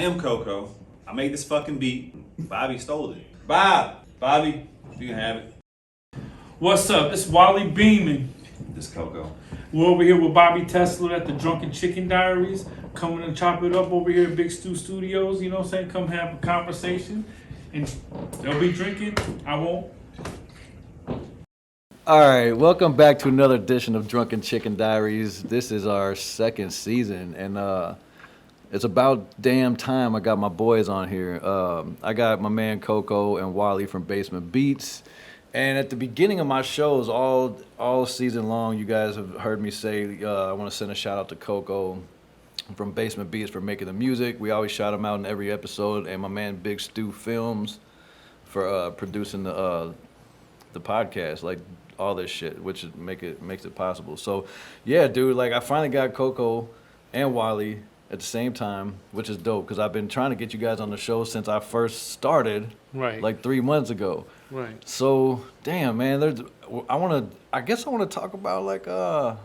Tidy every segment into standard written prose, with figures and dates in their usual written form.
am KOKO. I made this fucking beat. Bobby stole it. Bobby, you can have it. What's up? It's Wally beaming. This KOKO. We're over here with Bobby Tesla at the Drunken Chicken Diaries. Coming and chop it up over here at Big Stu Studios. You know what I'm saying? Come have a conversation. And they'll be drinking. I won't. All right, welcome back to another edition of Drunken Chicken Diaries. This is our second season, and it's about damn time I got my boys on here. I got my man KOKO and Wally from Basement Beats. And at the beginning of my shows, all season long, you guys have heard me say I want to send a shout out to KOKO from Basement Beats for making the music. We always shout him out in every episode, and my man Big Stu Films for producing the podcast, like all this shit, which makes it possible. So, yeah, dude, like I finally got KOKO and Wally at the same time, which is dope because I've been trying to get you guys on the show since I first started, Right. like 3 months ago. Right. So, damn, man, I guess I want to talk about like a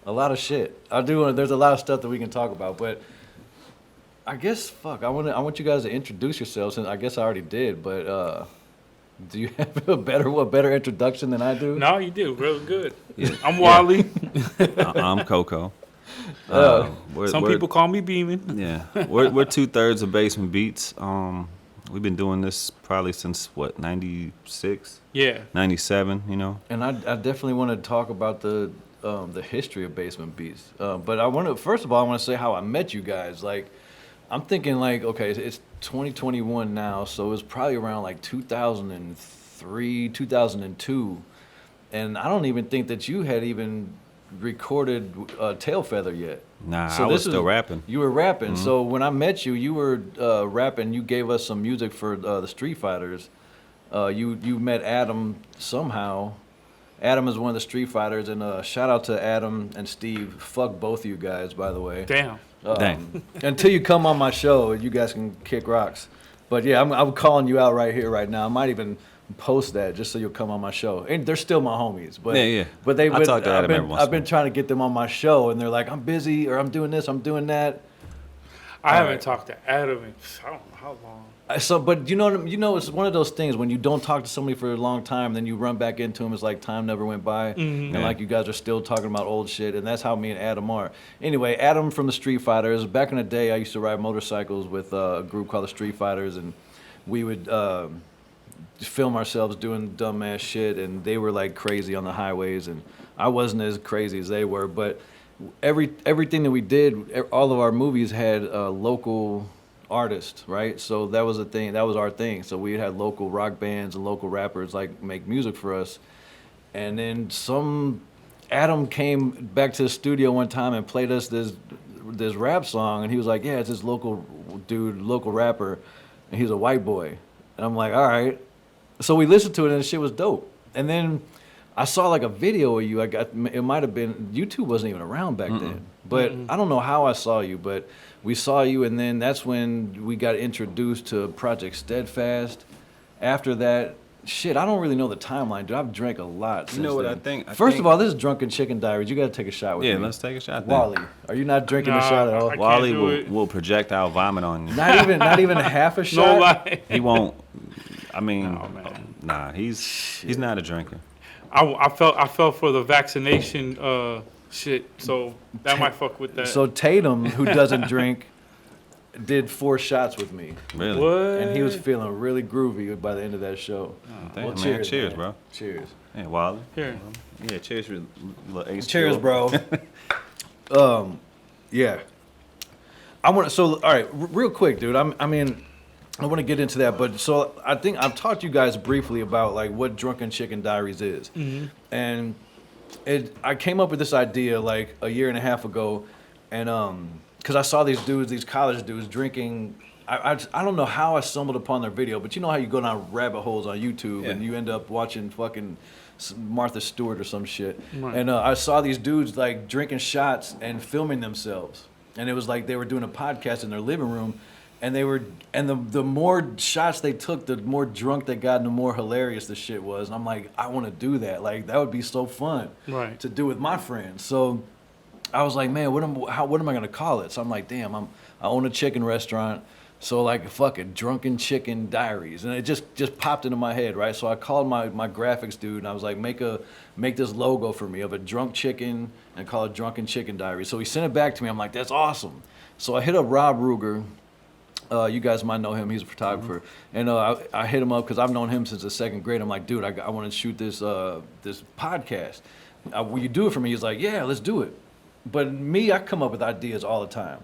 lot of shit. There's a lot of stuff that we can talk about, but I guess I want you guys to introduce yourselves, and I guess I already did, but do you have a better introduction than I do? No, you do. Real good. Yeah. I'm Wally. I'm KOKO. Some people call me Beeman. Yeah, we're 2/3 of Basement Beats. We've been doing this probably since what, 96? Yeah. 97, you know. And I definitely want to talk about the history of Basement Beats. But first of all, I want to say how I met you guys. Like, I'm thinking like, okay, it's 2021 now, so it was probably around like 2003, 2002. And I don't even think that you had even recorded Tail Feather yet. Nah, So I was this still rapping. You were rapping. So when I met you, you were rapping. You gave us some music for the Street Fighters. You met Adam somehow. Adam is one of the Street Fighters, and shout out to Adam and Steve. Fuck both of you guys, by the way. Damn. Dang. Until you come on my show, you guys can kick rocks. But yeah, I'm calling you out right here, right now. I might even post that just so you'll come on my show. And they're still my homies. But Yeah. But I talk to Adam every once in a I've been trying to get them on my show, and they're like, I'm busy, or I'm doing this, I'm doing that. I haven't right. talked to Adam in I don't know how long. But you know, it's one of those things when you don't talk to somebody for a long time, then you run back into them. It's like time never went by, and Yeah. like you guys are still talking about old shit, and that's how me and Adam are. Anyway, Adam from the Street Fighters. Back in the day, I used to ride motorcycles with a group called the Street Fighters, and we would film ourselves doing dumbass shit, and they were like crazy on the highways, and I wasn't as crazy as they were. But everything that we did, all of our movies had local artists, right? So that was a thing. That was our thing. So we had local rock bands and local rappers like make music for us. And then Adam came back to the studio one time and played us this rap song, and he was like, "Yeah, it's this local dude, local rapper, and he's a white boy." And I'm like, "All right." So we listened to it, and the shit was dope. And then I saw like a video of you. It might have been, YouTube wasn't even around back then. But I don't know how I saw you, but we saw you, and then that's when we got introduced to Project Steadfast. After that, shit, I don't really know the timeline, dude. I've drank a lot since You know what then. I think? First of all, this is Drunken Chicken Diaries. You got to take a shot with me. Yeah, let's take a shot then. Wally, are you not drinking a Nah, shot at all? I can't Wally do it. will projectile vomit on you. Not even half a shot? No lie. He won't. I mean, Oh, man. nah, he's not a drinker. I fell for the vaccination shit, so that might fuck with that. So Tatum, who doesn't drink, did 4 shots with me. Really? what? And he was feeling really groovy by the end of that show. Damn, Well, man. Cheers, man. bro. Cheers. Hey, Wally. Here. Yeah, cheers for little ace. Cheers, Chill. bro. Yeah. All right, real quick, dude. I mean, I want to get into that, but so I think I've talked to you guys briefly about like what Drunken Chicken Diaries is, and I came up with this idea like a year and a half ago, and because I saw these college dudes drinking. I don't know how I stumbled upon their video, but you know how you go down rabbit holes on YouTube and you end up watching fucking Martha Stewart or some shit. Right. And I saw these dudes like drinking shots and filming themselves, and it was like they were doing a podcast in their living room. And the more shots they took, the more drunk they got, and the more hilarious the shit was. And I'm like, I want to do that. Like that would be so fun to do with my friends. So I was like, man, what am I gonna call it? So I'm like, damn, I'm I own a chicken restaurant. So like, fuck it, Drunken Chicken Diaries, and it just popped into my head, right? So I called my graphics dude, and I was like, make this logo for me of a drunk chicken and call it Drunken Chicken Diaries. So he sent it back to me. I'm like, that's awesome. So I hit up Rob Ruger. You guys might know him. He's a photographer, and I hit him up because I've known him since the second grade. I'm like, dude, I want to shoot this this podcast. Will you do it for me? He's like, yeah, let's do it. But me, I come up with ideas all the time.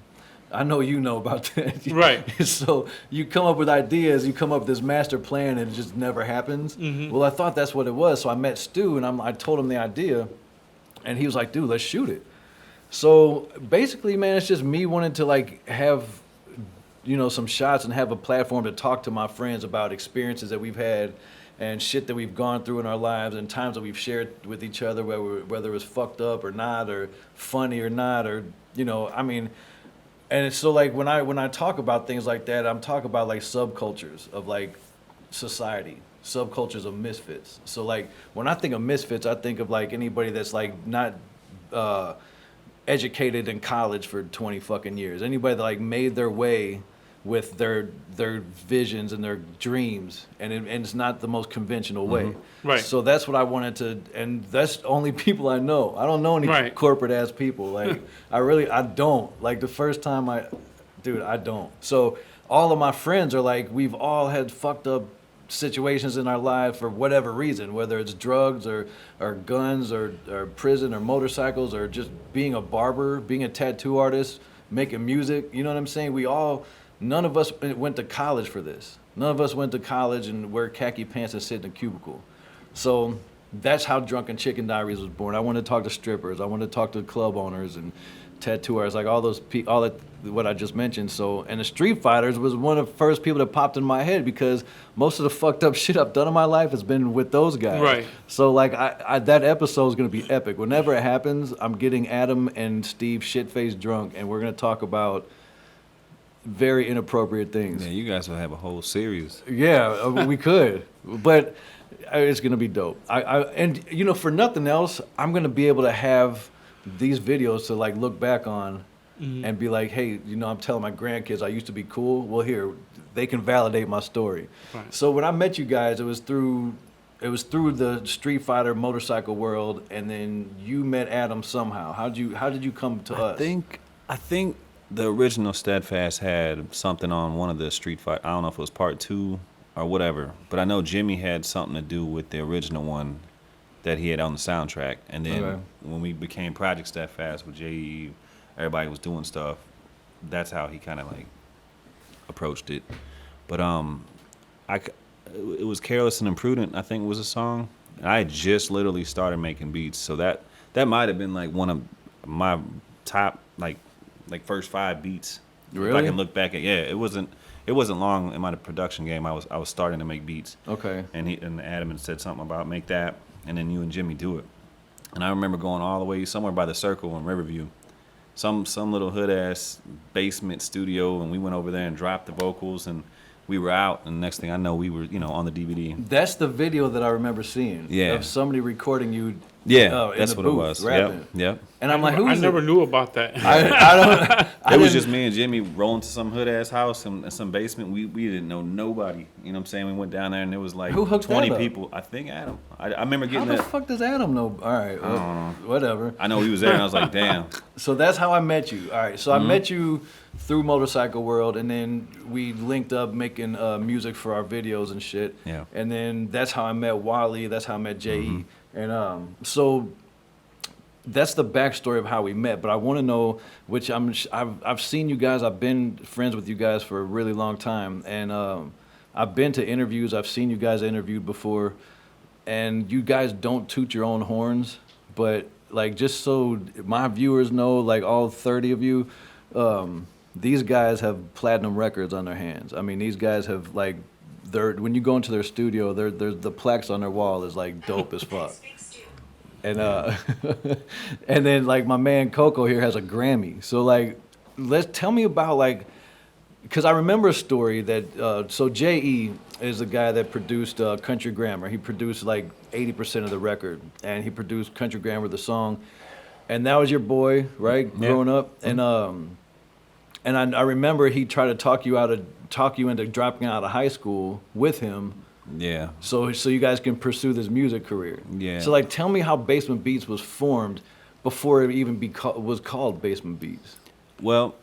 I know you know about that. Right. So you come up with ideas, you come up with this master plan, and it just never happens. Mm-hmm. Well, I thought that's what it was. So I met Stu, and I told him the idea, and he was like, dude, let's shoot it. So basically, man, it's just me wanting to like have, you know, some shots and have a platform to talk to my friends about experiences that we've had and shit that we've gone through in our lives and times that we've shared with each other, whether it was fucked up or not, or funny or not, or, you know, I mean. And it's so like when I talk about things like that, I'm talking about like subcultures of like society, subcultures of misfits. So like when I think of misfits, I think of like anybody that's like not educated in college for 20 fucking years. Anybody that like made their way with their visions and their dreams, and it's not the most conventional way. Mm-hmm. Right. So that's what I wanted to, and that's the only people I know. I don't know any Right. corporate ass people. Like I don't. Like the first time I don't. So all of my friends are like, we've all had fucked up situations in our lives for whatever reason, whether it's drugs or guns or prison or motorcycles or just being a barber, being a tattoo artist, making music. You know what I'm saying? None of us went to college for this. None of us went to college and wear khaki pants and sit in a cubicle. So that's how Drunken Chicken Diaries was born. I wanted to talk to strippers. I wanted to talk to club owners and tattoo artists, like all those people, all that, what I just mentioned. So, and the Street Fighters was one of the first people that popped in my head because most of the fucked up shit I've done in my life has been with those guys. Right. So like that episode is going to be epic. Whenever it happens, I'm getting Adam and Steve shit-faced drunk, and we're going to talk about very inappropriate things. Yeah, you guys will have a whole series. Yeah, we could, but it's gonna be dope. And you know, for nothing else, I'm gonna be able to have these videos to like look back on and be like, hey, you know, I'm telling my grandkids I used to be cool. Well, here they can validate my story. Right. So when I met you guys, it was through the Street Fighter motorcycle world, and then you met Adam somehow. How did you come to us? I think the original Steadfast had something on one of the Street Fight. I don't know if it was part 2 or whatever, but I know Jimmy had something to do with the original one that he had on the soundtrack. And then when we became Project Steadfast with J.E., everybody was doing stuff. That's how he kind of like approached it. But it was Careless and Imprudent, I think was a song. I had just literally started making beats, so that might have been like one of my top like first 5 beats. Really? If I can look back at, it wasn't long in my production game. I was starting to make beats. Okay. And Adam had said something about make that, and then you and Jimmy do it. And I remember going all the way somewhere by the Circle in Riverview, some little hood ass basement studio, and we went over there and dropped the vocals, and we were out. And the next thing I know, we were on the DVD. That's the video that I remember seeing. Yeah. Of somebody recording you. Yeah, in that's the what booth, it was. rapping. Yep. And I'm like, who's I never knew about that. I It was didn't- just me and Jimmy rolling to some hood ass house in some basement. We didn't know nobody. You know what I'm saying? We went down there and there was like Who hooked 20 that up? people. I think Adam. I remember How getting the that. fuck does Adam know? All right, well, don't know. whatever. I know he was there and I was like, damn. So that's how I met you. All right, so I met you through Motorcycle World, and then we linked up making music for our videos and shit. Yeah. And then that's how I met Wally. That's how I met J.E. And so that's the backstory of how we met. But I want to know, which I've seen you guys. I've been friends with you guys for a really long time, and I've been to interviews. I've seen you guys interviewed before, and you guys don't toot your own horns, but like just so my viewers know, like all 30 of you, these guys have platinum records on their hands. I mean, these guys have like, when you go into their studio, the plaques on their wall is like dope as fuck. And and then like my man KOKO here has a Grammy. So like, tell me about like, because I remember a story that so J.E. is the guy that produced Country Grammar. He produced like 80% of the record, and he produced Country Grammar, the song, and that was your boy, right? Yeah. Growing up, and And I remember he tried to talk you into dropping out of high school with him, Yeah. so you guys can pursue this music career. Yeah. So like, tell me how Basement Beats was formed before it even was called Basement Beats. Well,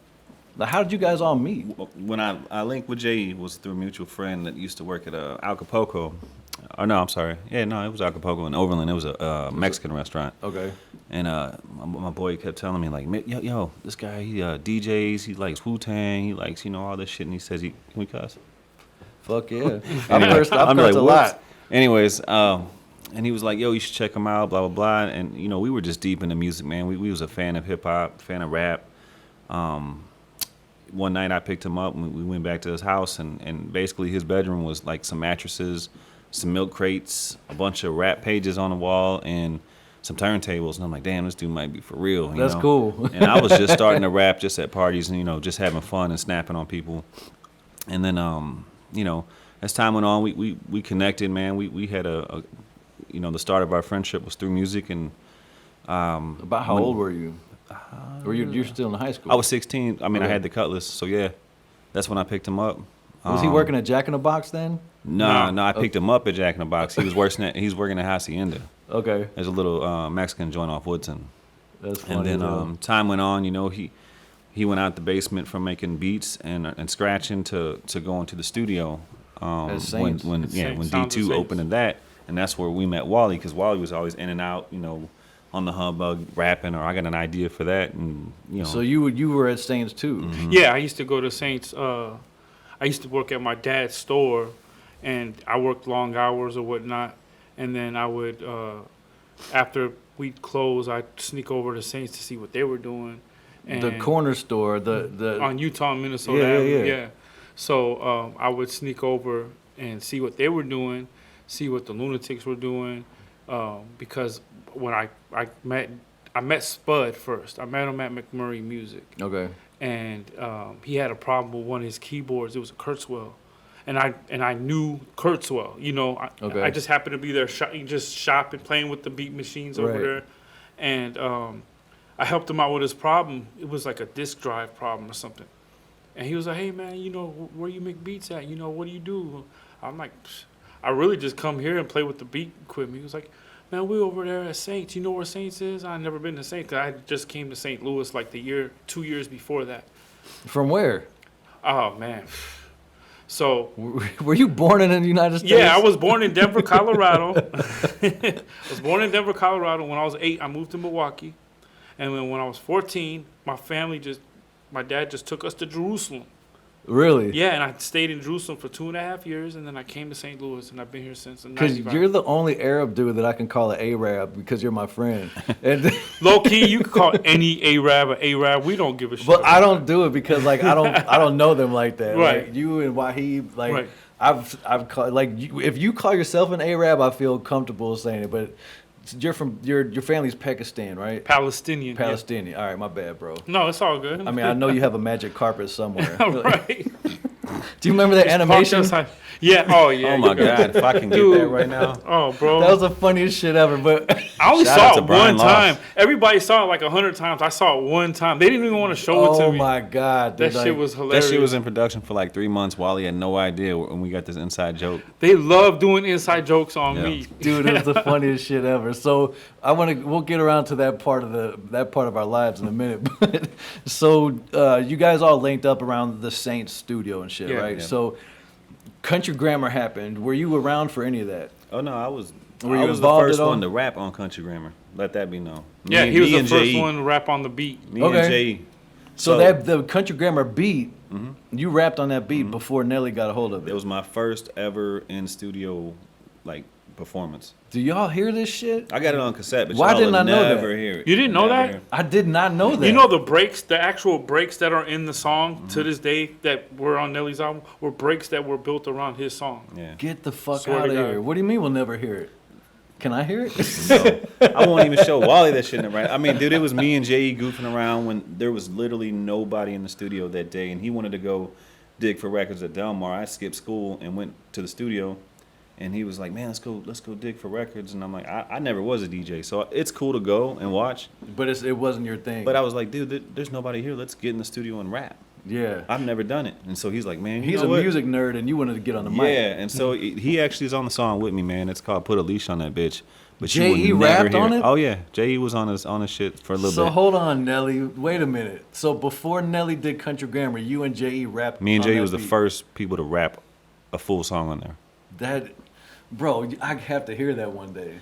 Like, how did you guys all meet? when I linked with Jay was through a mutual friend that used to work at Acapulco. Or no, I'm sorry. Yeah, no, it was Acapulco in Overland. It was a Mexican restaurant. Okay. And my boy kept telling me like, yo, this guy he DJs, he likes Wu-Tang, he likes all this shit, and he says can we cuss? Fuck yeah. I've Anyway, cursed I'm a like, lot. "Whoops." Anyways, and he was like, yo, you should check him out, blah blah blah. And we were just deep into music, man. We was a fan of hip hop, fan of rap. One night I picked him up and we went back to his house, and basically his bedroom was like some mattresses, some milk crates, a bunch of rap pages on the wall, and some turntables. And I'm like, damn, this dude might be for real. That's cool. And I was just starting to rap just at parties and, just having fun and snapping on people. And then, as time went on, we connected, man. We had the start of our friendship was through music. And About how old were you? Or you're still in high school? I was 16. I mean, I Okay. had the Cutlass. So, yeah, that's when I picked him up. Was he working at Jack in the Box then? No, I picked him up at Jack in the Box. He was working at Hacienda. Okay. There's a little Mexican joint off Woodson. That's funny. And then as hell. time went on. He went out the basement from making beats and scratching to go into the studio. At Saints. When Saints, Sounds of D2 Saints. opened in that, and that's where we met Wally, because Wally was always in and out, on the humbug rapping, or I got an idea for that, and So you were at Saints too. Mm-hmm. Yeah, I used to go to Saints. I used to work at my dad's store, and I worked long hours or whatnot. And then I would, after we'd close, I'd sneak over to Saints to see what they were doing. And The corner store, the on Utah and Minnesota Yeah, yeah, Avenue, yeah. So I would sneak over and see what they were doing, see what the Lunatics were doing, because when I met Spud first. I met him at McMurray Music, Okay. and he had a problem with one of his keyboards. It was a Kurzweil, and I knew Kurzweil. Okay. I just happened to be there, just shopping, playing with the beat machines over Right. there, and I helped him out with his problem. It was like a disk drive problem or something. And he was like, hey, man, where you make beats at? What do you do? I'm like, I really just come here and play with the beat equipment. He was like, man, we over there at Saints. You know where Saints is? I've never been to Saints. I just came to St. Louis like 2 years before that. From where? Oh, man. So, Were you born in the United States? yeah, I was born in Denver, Colorado. I was born in Denver, Colorado. When I was 8, I moved to Milwaukee. And then when I was 14, my dad just took us to Jerusalem. Really? Yeah, and I stayed in Jerusalem for 2.5 years, and then I came to St. Louis, and I've been here since. Because you're the only Arab dude that I can call an Arab because you're my friend. And Low key, you could call any Arab an Arab. We don't give a shit. but I about don't do it because like I don't know them like that. Right. Like you and Wahib, like Right. I've called like if you call yourself an Arab, I feel comfortable saying it. But you're from your family's Pakistan, right? that. Palestinian. yeah. Palestinian. All right, my bad, bro. No, it's all good. I mean, I know you have a magic carpet somewhere. right. Do you remember that animation? Yeah. Oh, yeah. oh my God, if I can get Dude. that right now. Oh, bro. That was the funniest shit ever. But I only Shout out saw to it Brian one Loss. time. Everybody saw it like 100 times. I saw it one time. They didn't even want to show it to oh me. my god, dude, That like, shit was hilarious. That shit was in production for like 3 months. Wally had no idea, and we got this inside joke. They love doing inside jokes on Yeah. me. dude, it was the funniest shit ever. So we'll get around to that part of our lives in a minute. But so you guys all linked up around the Saints studio and shit, Yeah. right? Yeah. So Country Grammar happened. Were you around for any of that? Oh no, I was Were I you was the involved first at all? one to rap on Country Grammar. Let that be known. Yeah, Me- he was me the and first J.E. one to rap on the beat. Me Okay. and Jay. So that the Country Grammar beat, Mm-hmm. you rapped on that beat before Nelly got a hold of It it. was my first ever in studio like performance. Do y'all hear this shit? I got it on cassette, but Why y'all didn't would I know that? never hear it. You didn't know Never that? hear it. I did not know that. You know the breaks, the actual breaks that are in the song Mm-hmm. to this day that were on Nelly's album were breaks that were built around his song. Yeah. Get the fuck Swear out to of God. here. What do you mean we'll never hear it? Can I hear it? No. I won't even show Wally that shit in the right. I mean, dude, it was me and J.E. goofing around when there was literally nobody in the studio that day, and he wanted to go dig for records at Delmar. I skipped school and went to the studio, and he was like, "Man, let's go dig for records." And I'm like, I never was a DJ, so it's cool to go and watch. But it wasn't your thing. But I was like, dude, there's nobody here. Let's get in the studio and rap. Yeah. I've never done it. And so he's like, man, you He's know a what? music nerd, and you wanted to get on the mic. Yeah, and so he actually is on the song with me, man. It's called "Put a Leash on That Bitch." But J.E. you would never rapped hear on it? Oh yeah, J.E. was on his shit for a little So bit. hold on, Nelly. Wait a minute. So before Nelly did Country Grammar, you and J.E. rapped. Me and on J.E. that was the beat. first people to rap a full song on there. That, bro, I have to hear that one day.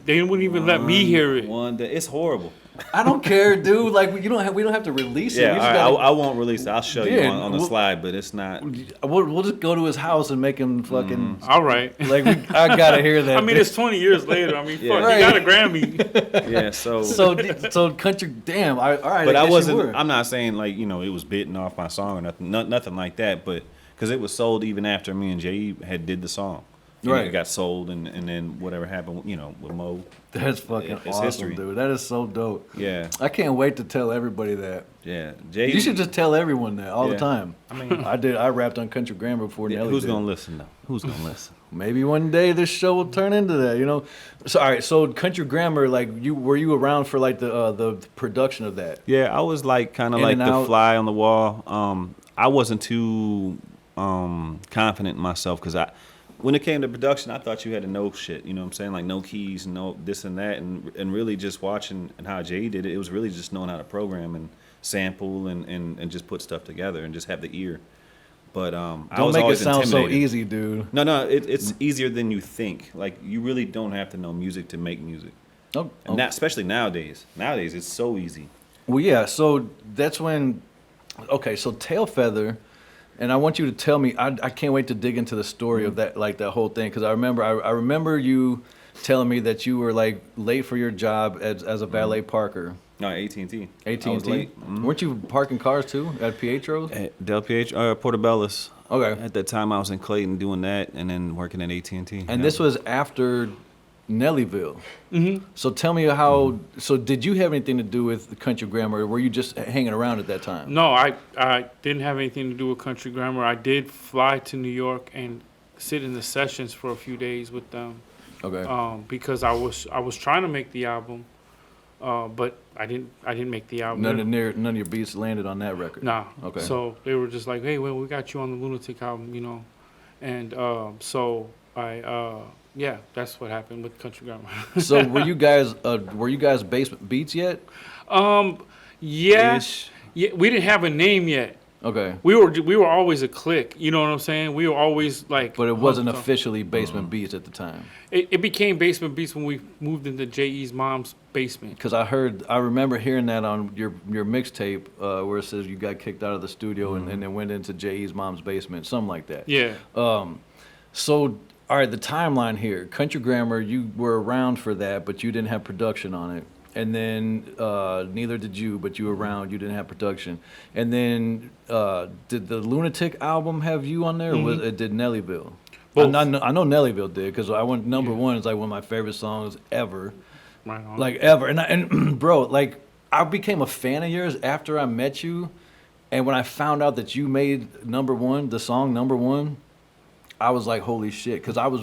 They wouldn't even let me hear it. One day, it's horrible. I don't care, dude. Like we don't have to release it. Yeah, We all just right, gotta, I won't release it. I'll show you Yeah, on the we'll- slide, but it's not. we'll just go to his house and make him fucking. All right. Like I gotta hear that. I mean, it's 20 years later. I mean, Yeah. fuck, Right. you got a Grammy. Yeah, so. so country. Damn. All right. But I guess you wasn't. were. I'm not saying like it was bitten off my song or nothing. Nothing like that. But because it was sold even after me and J.E. had did the song. And Right. It got sold, and then whatever happened, with Mo. That's fucking It's awesome, history. dude. That is so dope. Yeah, I can't wait to tell everybody that. yeah. J.E. You should just tell everyone that all the Yeah. time. I mean, I rapped on Country Grammar before yeah, Nelly who's did. gonna listen though? Who's gonna listen? Maybe one day this show will turn into that, So all right, so Country Grammar, like were you around for like the production of that? Yeah, I was like kind of In like and the out. fly on the wall. I wasn't too confident in myself because when it came to production, I thought you had to know shit. You know what I'm saying? Like no keys, no this and that, and really just watching and how Jay did it. It was really just knowing how to program and sample and just put stuff together and just have the ear. But I Don't was make it always sound so intimidated. easy, dude. No, it's easier than you think. Like you really don't have to know music to make music, Oh, and that, especially nowadays. Nowadays, it's so easy. Well, yeah. So that's when. Okay, so Tail Feather, and I want you to tell me. I can't wait to dig into the story of that, like that whole thing, because I remember you telling me that you were like late for your job as a valet parker. No, AT&T. AT&T. I was late. Mhm. Weren't you parking cars too at Pietro's? At Del Pietro, Portobello's. Okay. At that time, I was in Clayton doing that, and then working at AT&T. And this was after Nellyville. Mm-hmm. So tell me how. So did you have anything to do with Country Grammar, or were you just hanging around at that time? No, I didn't have anything to do with Country Grammar. I did fly to New York and sit in the sessions for a few days with them. Okay. Because I was trying to make the album, but I didn't make the album. None of your beats landed on that record. Nah. Okay. So they were just like, hey, well, we got you on the Lunatic album, and so I yeah, that's what happened with Country Grammar. So were you guys Basement Beats yet? Yeah, Ish. yeah, we didn't have a name yet. Okay. We were always a clique. You know what I'm saying? We were always like. But it wasn't hooked on- officially Basement Beats at the time. It became Basement Beats when we moved into J.E.'s mom's basement. Because I remember hearing that on your mixtape where it says you got kicked out of the studio and then went into J.E.'s mom's basement, something like that. Yeah. So, all right, the timeline here. Country Grammar, you were around for that, but you didn't have production on it. And then neither did you, but you were around, you didn't have production. And then did the Lunatic album have you on there, or was it did Nellyville? Both. I know Nellyville did, because I went number one is like one of my favorite songs ever. Right on. Like ever. And bro, like I became a fan of yours after I met you. And when I found out that you made number one, the song number one, I was like, holy shit. Because that was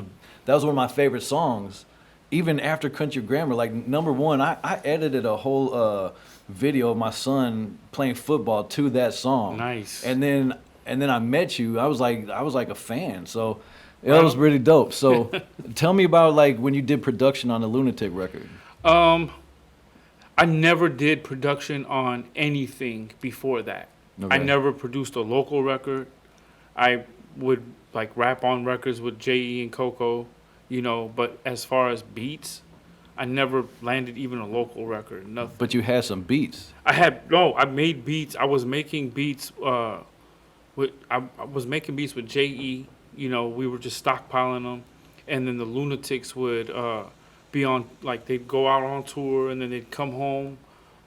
one of my favorite songs. Even after Country Grammar, like number one, I edited a whole video of my son playing football to that song. Nice. And then I met you. I was like a fan. So it was really dope. So tell me about like when you did production on the Lunatic record. I never did production on anything before that. I Okay. never produced a local record. I would like rap on records with J.E. and KOKO, but as far as beats, I never landed even a local record. Nothing. But you had some beats. I made beats. I was making beats. I was making beats with J.E. We were just stockpiling them, and then the Lunatics would be on, like they'd go out on tour, and then they'd come home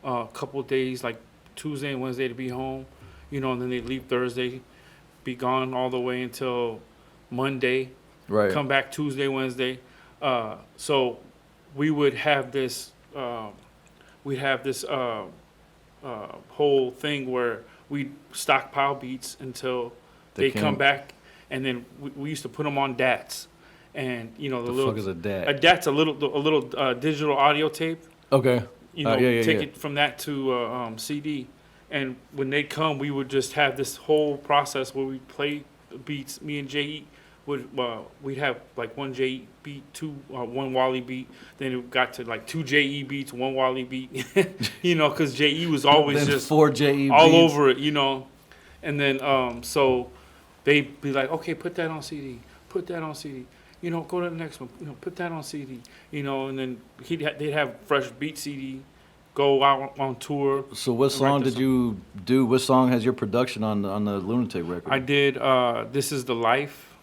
a couple of days, like Tuesday and Wednesday to be home, and then they'd leave Thursday, be gone all the way until Monday, Right. come back Tuesday, Wednesday. So we would have this, whole thing where we stockpile beats until They they come came- back, and then we used to put them on DATs, and the The little fuck is a DAT? a DAT's a little digital audio tape. Okay. Take yeah. it from that to CD, And when they'd come, we would just have this whole process where we'd play beats. Me and J.E. we'd have like one J.E. beat, one Wally beat. Then it got to like 2 J.E. beats, 1 Wally beat. Because J.E. was always Then just 4 J.E. all beats. over it, And then so they'd be like, okay, put that on CD, put that on CD. Go to the next one. Put that on CD. And then they'd have fresh beat CD, go out on tour. So what song did you do? What song has your production on the Lunatic record? I did This Is the Life.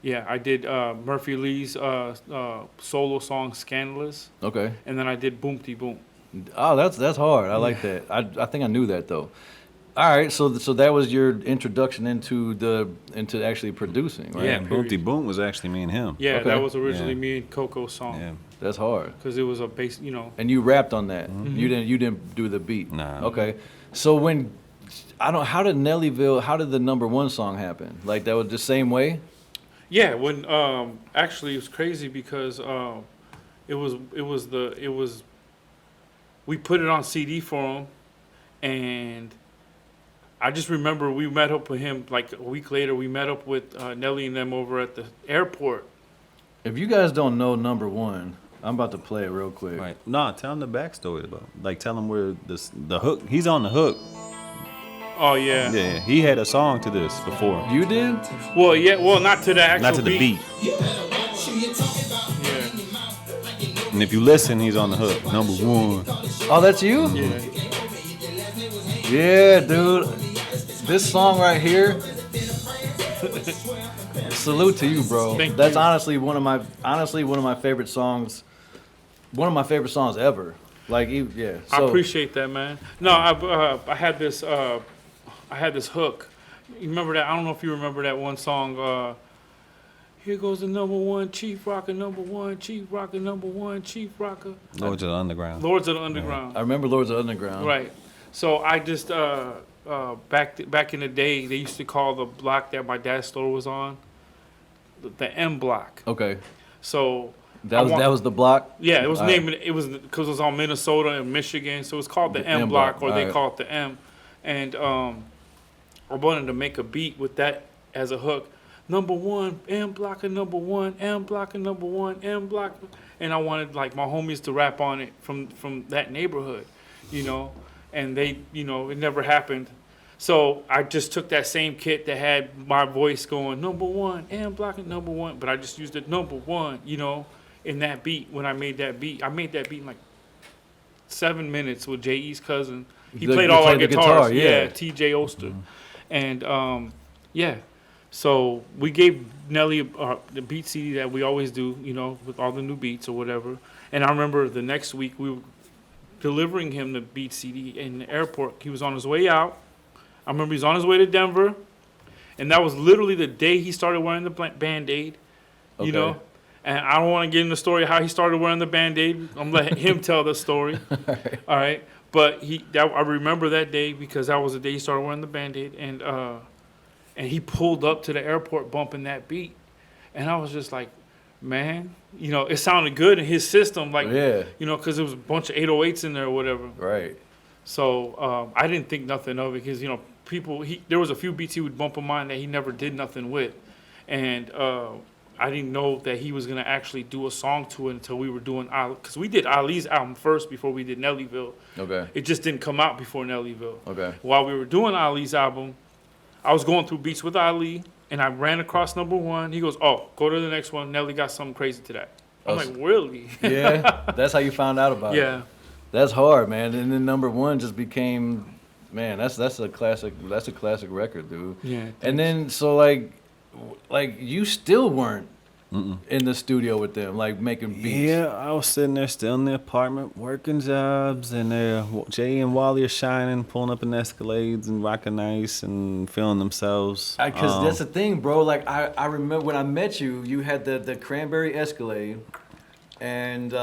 Yeah, I did Murphy Lee's solo song Scandalous. Okay. And then I did Boomty Boom. Oh, that's hard. I like that. I think I knew that though. All right, so that was your introduction into actually producing, right? Yeah, And Boomty Boom was actually me and him. Yeah, Okay. that was originally Yeah. me and KOKO's song. Yeah. That's hard. Because it was a bass, And you rapped on that. Mm-hmm. You didn't do the beat. Nah. Okay. So how did the number one song happen? Like that was the same way? Yeah, when actually it was crazy because we put it on CD for him, and I just remember we met up with him like a week later. We met up with Nelly and them over at the airport. If you guys don't know number one, I'm about to play it real quick. Right. Nah, tell him the backstory about. Like, tell him where the hook. He's on the hook. Oh yeah. Yeah, he had a song to this before. You did? Well, yeah. Well, not to the actual Not to the beat. Yeah. And if you listen, he's on the hook. Number one. Oh, that's you? Yeah. Yeah, dude. This song right here. Salute to you, bro. Thank That's you. honestly one of my favorite songs. One of my favorite songs ever. Like, yeah. I So, appreciate that, man. No, I had this hook. You remember that? I don't know if you remember that one song. Here goes the number one chief rocker, number one chief rocker, number one chief rocker. Lords of the Underground. Lords of the Underground. I remember Lords of Underground. Right. So I just back in the day, they used to call the block that my dad's store was on the M block. Okay. So That was the block? yeah, it was All right. named. It was because it was on Minnesota and Michigan, so it's called the The M M block, block, or they all call it the M. And I wanted to make a beat with that as a hook. Number one, M blocker, number one, M blocker, number one, M blocker, and I wanted like my homies to rap on it from that neighborhood, and they, it never happened. So I just took that same kit that had my voice going number one, M blocker, number one, but I just used it number one, in that beat. When I made that beat in like 7 minutes with J.E.'s cousin. He played all our the guitars. guitar, yeah. T.J. Oster. And yeah, so we gave Nelly the beat CD that we always do, with all the new beats or whatever. And I remember the next week we were delivering him the beat CD in the airport. He was on his way out. I remember he was on his way to Denver. And that was literally the day he started wearing the Band-Aid, Okay. And I don't want to get into the story of how he started wearing the Band-Aid. I'm letting him tell the story. All right. But I remember that day because that was the day he started wearing the Band-Aid. And he pulled up to the airport bumping that beat. And I was just like, man, it sounded good in his system. Like, Yeah. because there was a bunch of 808s in there or whatever. Right. So I didn't think nothing of it because, there was a few beats he would bump on mine that he never did nothing with. And I didn't know that he was going to actually do a song to it until we were doing because we did Ali's album first before we did Nellyville. Okay. It just didn't come out before Nellyville. Okay. While we were doing Ali's album, I was going through beats with Ali, and I ran across number one. He goes, oh, go to the next one. Nelly got something crazy to that. I'm like, really? Yeah. That's how you found out about it. Yeah. That's hard, man. And then number one just became, man, that's a classic. That's a classic record, dude. Yeah. And then so like you still weren't in the studio with them, like making beats. Yeah, I was sitting there still in the apartment working jobs, and Jay and Wally are shining, pulling up in Escalades and rocking ice and feeling themselves. Because that's the thing, bro. Like I remember when I met you, you had the cranberry Escalade, and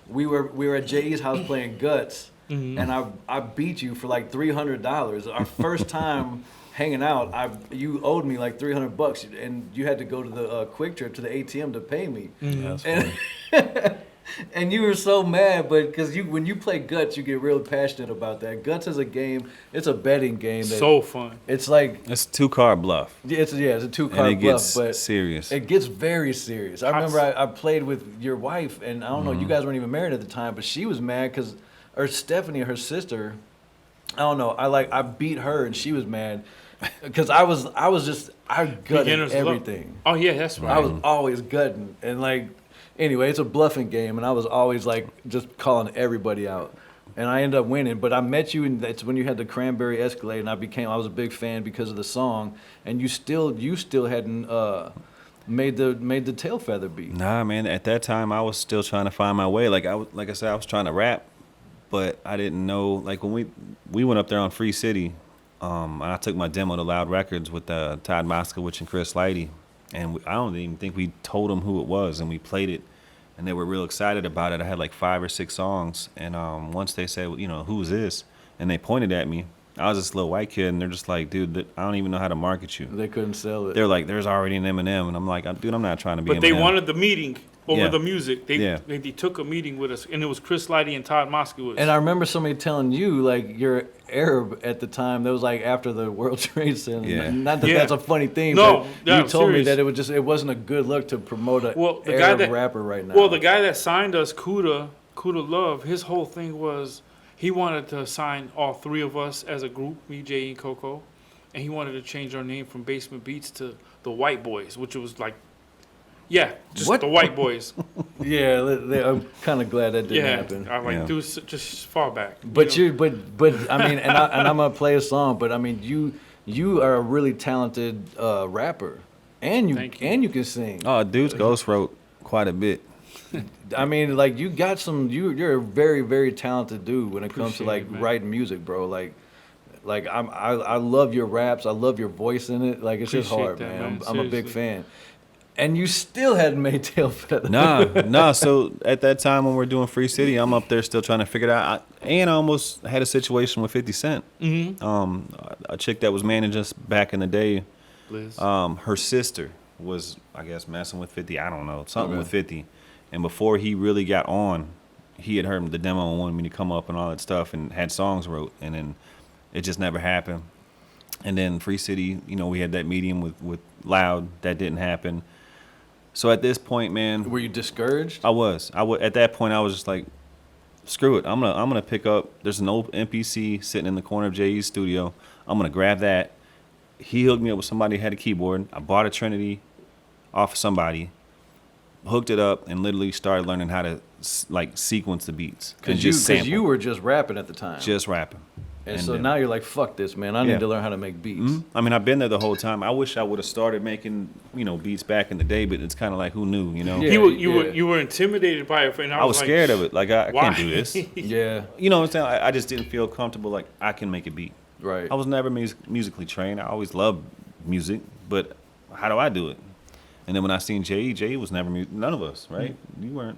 we were at Jay's house playing Guts, and I beat you for like $300. Our first time hanging out, you owed me like $300, and you had to go to the Quick Trip to the ATM to pay me. That's And And you were so mad, but because when you play Guts, you get real passionate about that. Guts is a game. It's a betting game. So fun. It's like It's a 2-card bluff. it's a And 2-card it bluff, gets but serious. it gets very serious. I remember I played with your wife, and I don't know, you guys weren't even married at the time, but she was mad because, or Stephanie, her sister, I don't know, I beat her and she was mad because I gutted Beginner's luck. everything. Oh yeah, that's right. I was always gutting, and like, anyway, it's a bluffing game, and I was always like just calling everybody out, and I ended up winning. But I met you, and that's when you had the Cranberry Escalade, and I was a big fan because of the song, and you still hadn't made the tail feather beat. Nah, man. At that time, I was still trying to find my way. Like I said, I was trying to rap, but I didn't know. Like when we went up there on Free City, and I took my demo to Loud Records with Todd Moskowitz and Chris Lighty, and I don't even think we told them who it was, and we played it, and they were real excited about it. I had like 5 or 6 songs, and once they said, you know, who's this, and they pointed at me. I was this little white kid, and they're just like, dude, I don't even know how to market you. They couldn't sell it. They're like, there's already an Eminem, and I'm like, dude, I'm not trying to be. But they Eminem. wanted the meeting over Yeah. the music. They Yeah. they took a meeting with us, and it was Chris Lighty and Todd Moskowitz. And I remember somebody telling you, like, you're Arab at the time. That was like after the World Trade Center. Yeah. Not that Yeah. that's a funny thing, No, but yeah, you I'm told me serious. that it wasn't a good look to promote a Well, the guy Arab that- rapper right now. Well, the guy that signed us, Kuda Love, his whole thing was he wanted to sign all 3 of us as a group, me, Jay, and KOKO, and he wanted to change our name from Basement Beats to the White Boys, which was like, yeah, just What? the White Boys. Yeah, I'm kind of glad that didn't Yeah, happen. I'm like, Yeah. dude, just fall back. But you know? but I mean, and I'm gonna play a song. But I mean, you are a really talented rapper, and Thank you. you can sing. Oh, dude's Ghost wrote quite a bit. I mean, like you got some. You're a very very talented dude when it comes to Appreciate like it, man. writing music, bro. Like I love your raps. I love your voice in it. Like it's just Appreciate hard, that, man. man. I'm a big Seriously. fan. And you still hadn't made Tail Feather. Nah. So at that time when we're doing Free City, I'm up there still trying to figure it out. And I almost had a situation with 50 Cent. A chick that was managing us back in the day. Liz. Her sister was, I guess, messing with 50. I don't know, something Okay. with 50. And before he really got on, he had heard the demo and wanted me to come up and all that stuff and had songs wrote. And then it just never happened. And then Free City, you know, we had that meeting with Loud. That didn't happen. So at this point, man, Were you discouraged? I was. At that point, I was just like, screw it. I'm gonna pick up. There's an old MPC sitting in the corner of J.E.'s studio. I'm gonna grab that. He hooked me up with somebody who had a keyboard. I bought a Trinity off of somebody, hooked it up, and literally started learning how to like sequence the beats and Because just sample. you were just rapping at the time. just rapping. and so now you're like, fuck this, man. I Yeah. need to learn how to make beats. I mean, I've been there the whole time. I wish I would have started making, beats back in the day, but it's kind of like, who knew, Yeah. You were intimidated by it, and I was like, scared of it. Like, I why? can't do this. Yeah, You know what I'm saying? I just didn't feel comfortable, like, I can make a beat. right. I was never musically trained. I always loved music, but how do I do it? And then when I seen J.E. was never none of us, right? You weren't.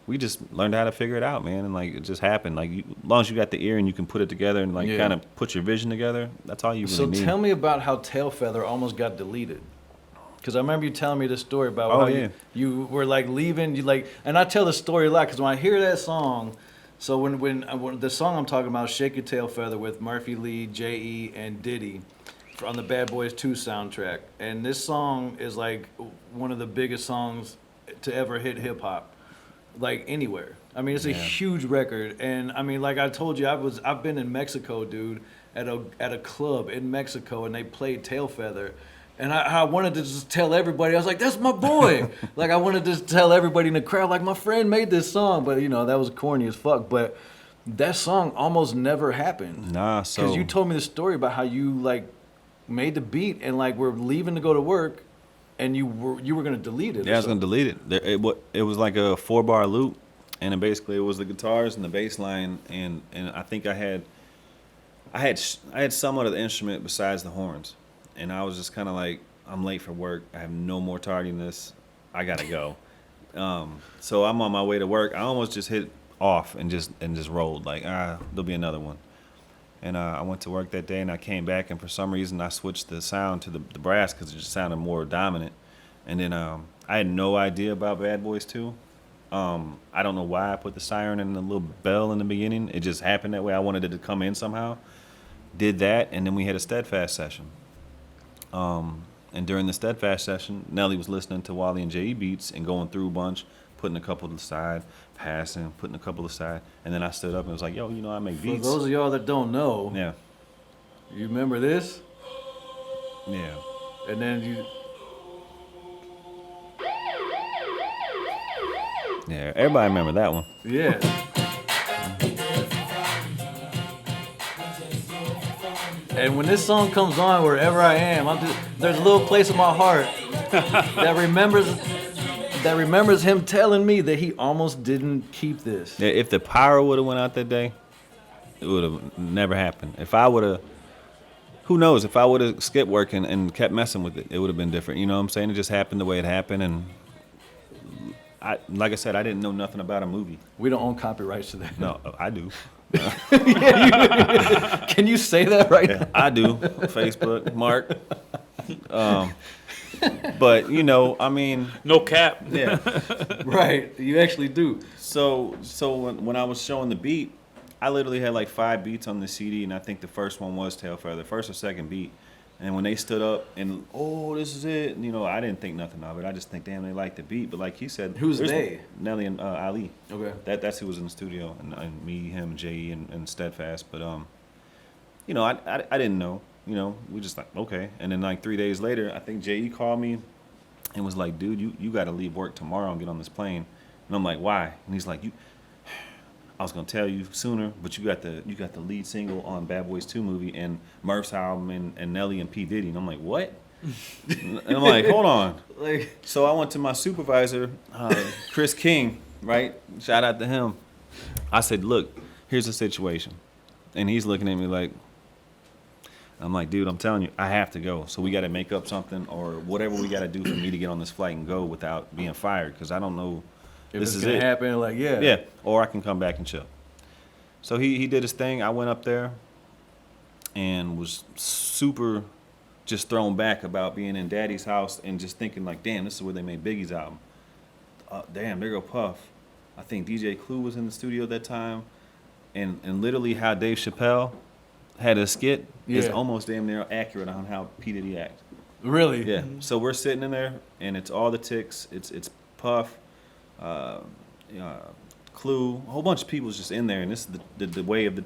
We just learned how to figure it out, man, and like it just happened. Like as long as you got the ear and you can put it together and like Yeah. kind of put your vision together, that's all you really So need. tell me about how Tail Feather almost got deleted. Because I remember you telling me this story about Oh, how yeah. you were like leaving, and I tell the story a lot because when I hear that song, so when the song I'm talking about, Shake Your Tail Feather with Murphy Lee, J.E., and Diddy on the Bad Boys 2 soundtrack. And this song is like one of the biggest songs to ever hit hip hop, like anywhere. I mean, it's a Yeah. huge record. And I mean, like I told you, I've been in Mexico, dude, at a club in Mexico, and they played Tail Feather. And I wanted to just tell everybody, I was like, that's my boy. Like, I wanted to just tell everybody in the crowd, like, my friend made this song. But, that was corny as fuck. But that song almost never happened. Nah, so Because you told me the story about how you, like, made the beat and, like, were leaving to go to work, and you were going to delete it. yeah, I was gonna delete it. It was like a 4-bar loop, and then basically it was the guitars and the bass line, and I think I had some of the instrument besides the horns, and I was just kind of like, I'm late for work. I have no more tardiness. I gotta go. So I'm on my way to work. I almost just hit off and just rolled like, there'll be another one. And I went to work that day, and I came back, and for some reason I switched the sound to the brass because it just sounded more dominant. And then I had no idea about Bad Boys 2. I don't know why I put the siren and the little bell in the beginning. It just happened that way. I wanted it to come in somehow. Did that, and then we had a steadfast session. And during the steadfast session, Nelly was listening to Wally and J.E. beats and going through a bunch, putting a couple to the side, passing, putting a couple aside, and then I stood up and was like, "Yo, I make beats." For those of y'all that don't know, Yeah, you remember this? yeah. And then you. Yeah, everybody remember that one. Yeah. And when this song comes on, wherever I am, there's a little place in my heart that remembers him telling me that he almost didn't keep this. Yeah, if the power would have went out that day, it would have never happened. If I would have, who knows? If I would have skipped work and kept messing with it, it would have been different. You know what I'm saying? It just happened the way it happened, and like I said, I didn't know nothing about a movie. We don't own copyrights to that. No, I do. Can you say that right now? I do. Facebook, Mark. But I mean, No cap. yeah. Right, you actually do. So when I was showing the beat, I literally had like 5 beats on the CD, and I think the first one was Tail Feather, first or second beat. And when they stood up and this is it, I didn't think nothing of it. I just think, damn, they like the beat. But like he said, Who's they? Nelly and Ali. Okay. That's who was in the studio, and me, him, J.E. and Steadfast. But I didn't know. We just like, okay. And then like 3 days later, I think J.E. called me and was like, dude, you got to leave work tomorrow and get on this plane. And I'm like, why? And he's like, I was gonna tell you sooner, but you got the lead single on Bad Boys 2 movie and Murph's album and Nelly and P. Diddy. And I'm like, what? And I'm like, hold on. So I went to my supervisor, Chris King, right? Shout out to him. I said, look, here's the situation. And he's looking at me like, I'm like, dude, I'm telling you, I have to go. So we got to make up something or whatever we got to do for me to get on this flight and go without being fired, because I don't know. If this it's is gonna it. happen, like, yeah. Yeah, or I can come back and chill. So he did his thing. I went up there and was super just thrown back about being in Daddy's house and just thinking like, damn, this is where they made Biggie's album. Damn, there go Puff. I think DJ Clue was in the studio at that time. And literally how Dave Chappelle had a skit is Yeah. almost damn near accurate on how P. Diddy acts. Really? Yeah. So we're sitting in there, and it's all the ticks. It's Puff, Clue, a whole bunch of people's just in there, and this is the way of the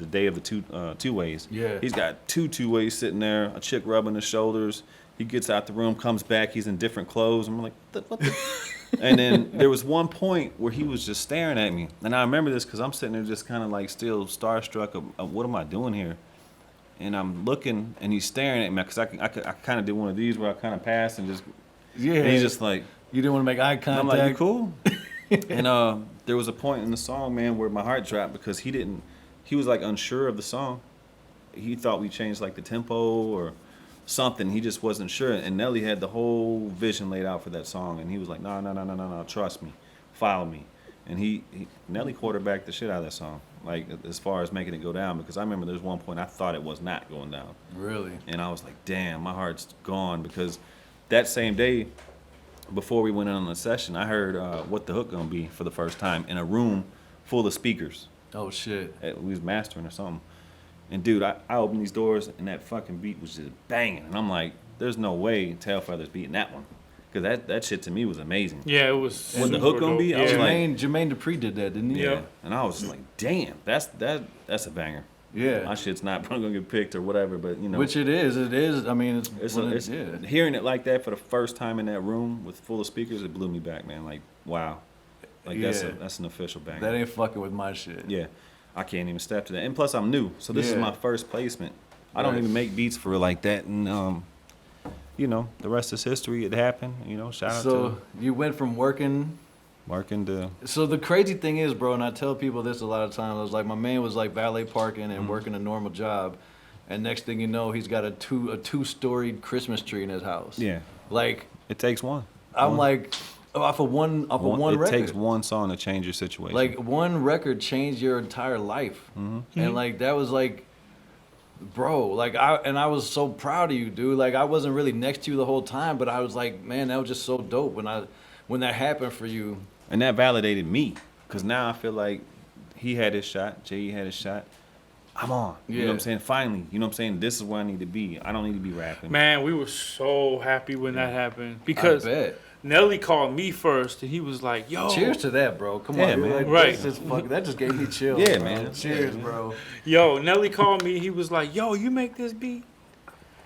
day of the two ways. Yeah. He's got two ways sitting there, a chick rubbing his shoulders. He gets out the room, comes back, he's in different clothes. I'm like, what the? And then there was one point where he was just staring at me, and I remember this because I'm sitting there just kind of like still starstruck of what am I doing here? And I'm looking, and he's staring at me because I kind of did one of these where I kind of passed and just. Yeah. And he's just like. You didn't want to make eye And I'm contact. like, you cool? And there was a point in the song, man, where my heart dropped because he was like unsure of the song. He thought we changed like the tempo or something. He just wasn't sure. And Nelly had the whole vision laid out for that song. And he was like, no, trust me, follow me. And Nelly quarterbacked the shit out of that song, like as far as making it go down. Because I remember there's one point I thought it was not going down. Really? And I was like, damn, my heart's gone. Because that same day, before we went in on the session, I heard What the Hook Gonna Be for the first time in a room full of speakers. Oh, shit. We was mastering or something. And dude, I opened these doors and that fucking beat was just banging. And I'm like, there's no way Tail Feather's beating that one. Because that shit to me was amazing. Yeah, it was. What the super hook gonna dope. be? I was Yeah. like- Jermaine Dupri did that, didn't he? Yeah. And I was just like, damn, that's a banger. Yeah. My shit's not gonna get picked or whatever, but Which it is. It is. I mean, it's hearing it like that for the first time in that room with full of speakers, it blew me back, man. Like, wow. Like Yeah. that's an official banger. That ain't fucking with my shit. Yeah, I can't even step to that. And plus, I'm new, so this is Yeah. my first placement. I don't Right. even make beats for like that, and the rest is history. It happened. Shout out So to you went from working. working to. So the crazy thing is, bro, and I tell people this a lot of times. I was like, my man was like valet parking and working a normal job, and next thing you know, he's got a two-storied Christmas tree in his house. Yeah, Like it takes one. I'm like, off of one it record. takes one song to change your situation. Like one record changed your entire life, and like that was like, bro, like I was so proud of you, dude. Like I wasn't really next to you the whole time, but I was like, man, that was just so dope when that happened for you. And that validated me. Because now I feel like he had his shot. J.E. had his shot. I'm on. You know what I'm saying? Finally. You know what I'm saying? This is where I need to be. I don't need to be rapping. Man, we were so happy when that happened. Because I bet. Nelly called me first, and he was like, yo. Cheers to that, bro. Come Yeah, on, man. Like, Right. That just gave me chills. Yeah, bro. man. Cheers, Yeah, man. bro. Yo, Nelly called me. He was like, yo, you make this beat?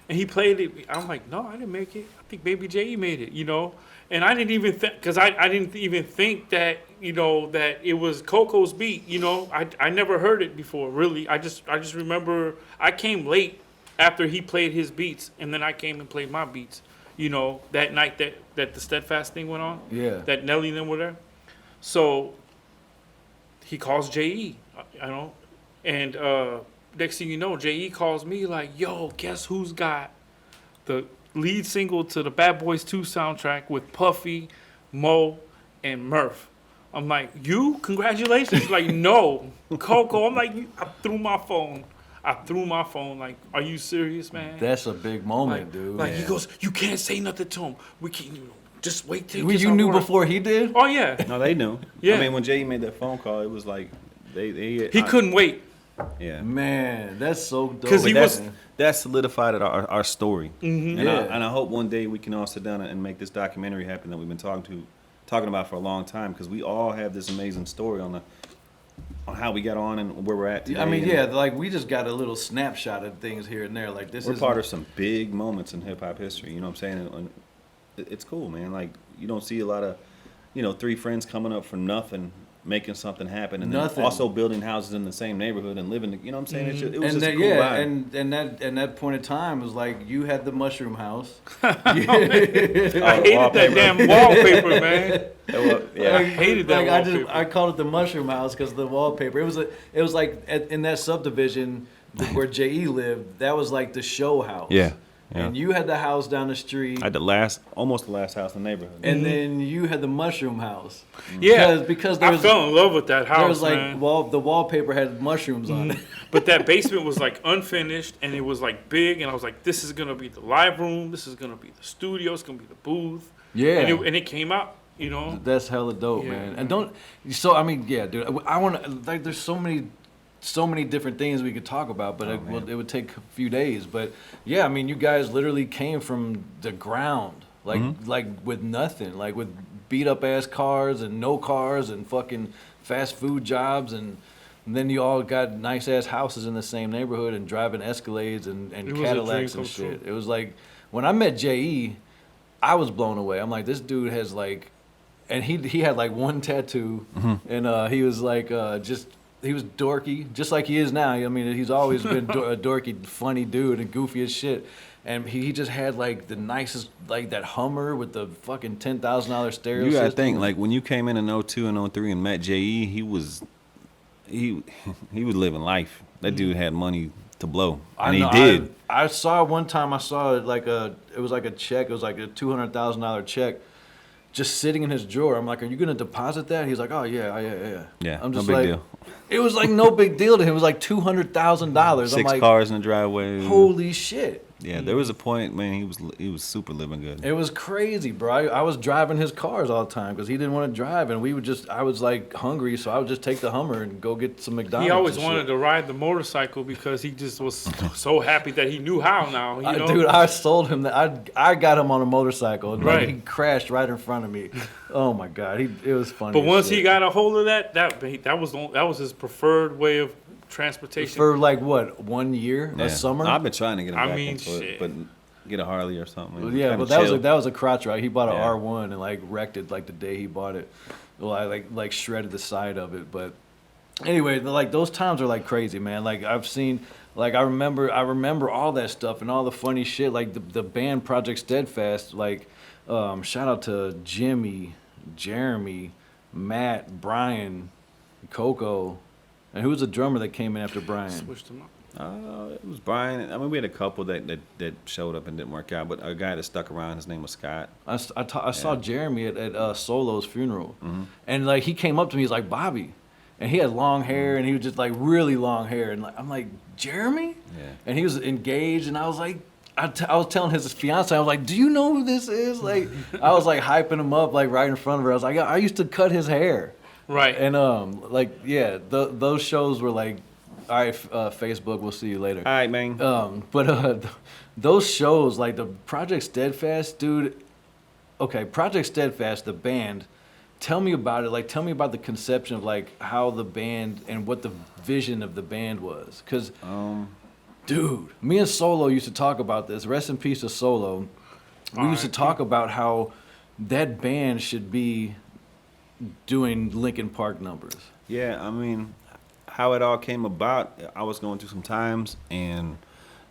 And he played it. I'm like, no, I didn't make it. I think Baby J made it, you know? And I didn't even think, because I didn't even think that, you know, that it was KOKO's beat, you know? I never heard it before, really. I just remember I came late after he played his beats, and then I came and played my beats, you know, that night that the Steadfast thing went on. Yeah. That Nelly and them were there. So he calls J.E., you know? And next thing you know, J.E. calls me like, yo, guess who's got the lead single to the Bad Boys 2 soundtrack with Puffy, Mo, and Murph. I'm like, you? Congratulations. He's like, no, KOKO. I'm like, I threw my phone. Like, are you serious, man? That's a big moment, dude. Like, he goes, you can't say nothing to him. We can, you know, just wait till he You gets our knew word." before he did? Oh, yeah. No, they knew. Yeah. I mean, when J.E. made that phone call, it was like, He couldn't wait. Yeah. Man, that's so dope. 'Cause he But was- that solidified our story. Mm-hmm. And, Yeah. I hope one day we can all sit down and make this documentary happen that we've been talking about for a long time, because we all have this amazing story on how we got on and where we're at today. I mean, And yeah, like we just got a little snapshot of things here and there. Like this we're is part of some big moments in hip hop history. You know what I'm saying? And it's cool, man. Like, you don't see a lot of, you know, three friends coming up from nothing, making something happen, and Nothing. then also building houses in the same neighborhood and living. You know what I'm saying? It's just, it was and just that, a cool yeah, vibe. and that point in time was like you had the mushroom house. I hated that damn wallpaper, man. Yeah. I hated that Like wallpaper. I called it the mushroom house because the wallpaper. It was like in that subdivision where J.E. lived. That was like the show house. Yeah. And you had the house down the street. I had almost the last house in the neighborhood. And then you had the mushroom house. Yeah, because there I was, fell in love with that house, there was like man. the wallpaper had mushrooms on it. But that basement was like unfinished, and it was like big, and I was like, this is gonna be the live room, this is gonna be the studio, it's gonna be the booth. Yeah. And it came out, you know. That's hella dope, Yeah, man. man. And don't. So I mean, yeah, dude. I want to like. There's so many different things we could talk about, but it would take a few days. But yeah, I mean, you guys literally came from the ground, like with nothing, like with beat up ass cars and no cars and fucking fast food jobs, and then you all got nice ass houses in the same neighborhood and driving Escalades and It was a Cadillacs dream and come shit. true. It was like when I met J.E., I was blown away. I'm like, this dude has like, and he had like one tattoo, and he was like he was dorky, just like he is now. I mean, he's always been a dorky, funny dude and goofy as shit. And he just had like the nicest, like that Hummer with the fucking $10,000 stereo You gotta system. think, like, when you came in 02 and 03 and met J.E., he was living life. That dude had money to blow, and he know, did. I saw one time. I saw it was like a check. It was like a $200,000 check, just sitting in his drawer. I'm like, "Are you gonna deposit that?" He's like, "Oh yeah." Yeah, I'm no just big like, deal. It was like no big deal to him. It was like $200,000. I'm Six like, cars in the driveway. holy shit. Yeah, there was a point, man. He was super living good. It was crazy, bro. I was driving his cars all the time because he didn't want to drive, and I was like hungry, so I would just take the Hummer and go get some McDonald's. He always and wanted shit. to ride the motorcycle because he just was so happy that he knew how now. You know? Dude, I sold him that. I got him on a motorcycle, and Right. like, he crashed right in front of me. Oh my god, it was funny. But as once shit. he got a hold of that was his preferred way of transportation. for like what 1 year, Yeah. a summer. I've been trying to get him I back mean, into it, shit. but get a Harley or something. Well, yeah, Kinda but chill. that was a crotch ride. He bought an Yeah. R1 and like wrecked it like the day he bought it. Well, I like shredded the side of it, but anyway, like those times are like crazy, man. Like I've seen, like I remember all that stuff and all the funny shit. Like the band Project Steadfast. Like shout out to Jimmy, Jeremy, Matt, Brian, KOKO, and who was the drummer that came in after Brian? Switched him up. It was Brian. I mean, we had a couple that showed up and didn't work out, but a guy that stuck around, his name was Scott. I saw Jeremy at Solo's funeral, Mm-hmm. and like he came up to me, he's like Bobby, and he had long hair, and he was just like really long hair, and like I'm like Jeremy, Yeah. and he was engaged, and I was like, I was telling his fiance, I was like, "Do you know who this is?" Like, I was like hyping him up, like right in front of her. I was like, "I used to cut his hair." Right. And like yeah, those shows were like, all right, Facebook, we'll see you later. All right, man. But those shows like the Project Steadfast, dude. Okay, Project Steadfast, the band. Tell me about it. Like, tell me about the conception of like how the band and what the vision of the band was. Cause, dude, me and Solo used to talk about this. Rest in peace to Solo. We used to talk about how that band should be doing Linkin Park numbers. Yeah, I mean, how it all came about, I was going through some times, and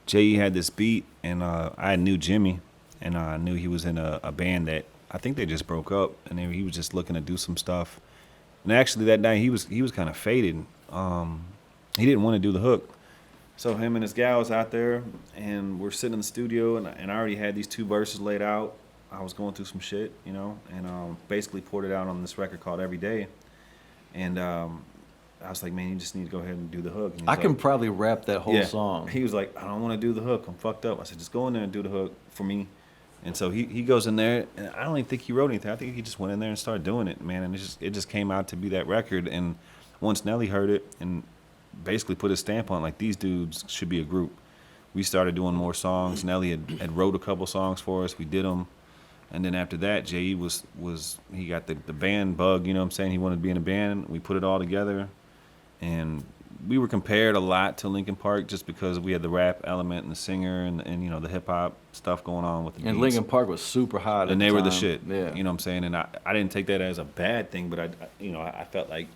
J.E. had this beat, and I knew Jimmy, and I knew he was in a band that I think they just broke up, and he was just looking to do some stuff. And actually, that night he was kind of faded. He didn't want to do the hook, so him and his gal was out there, and we're sitting in the studio, and I already had these 2 verses laid out. I was going through some shit, you know, and basically poured it out on this record called Every Day. And I was like, man, you just need to go ahead and do the hook. I can probably rap that whole song. He was like, I don't want to do the hook. I'm fucked up. I said, just go in there and do the hook for me. And so he goes in there, and I don't even think he wrote anything. I think he just went in there and started doing it, man. And it just came out to be that record. And once Nelly heard it and basically put his stamp on, like, these dudes should be a group. We started doing more songs. Nelly had wrote a couple songs for us. We did them. And then after that, J.E. he got the band bug, you know what I'm saying? He wanted to be in a band. We put it all together. And we were compared a lot to Linkin Park just because we had the rap element and the singer and you know, the hip-hop stuff going on with the beats. And Linkin Park was super hot and at they the were the time. shit. Yeah. You know what I'm saying? And I didn't take that as a bad thing, but I felt like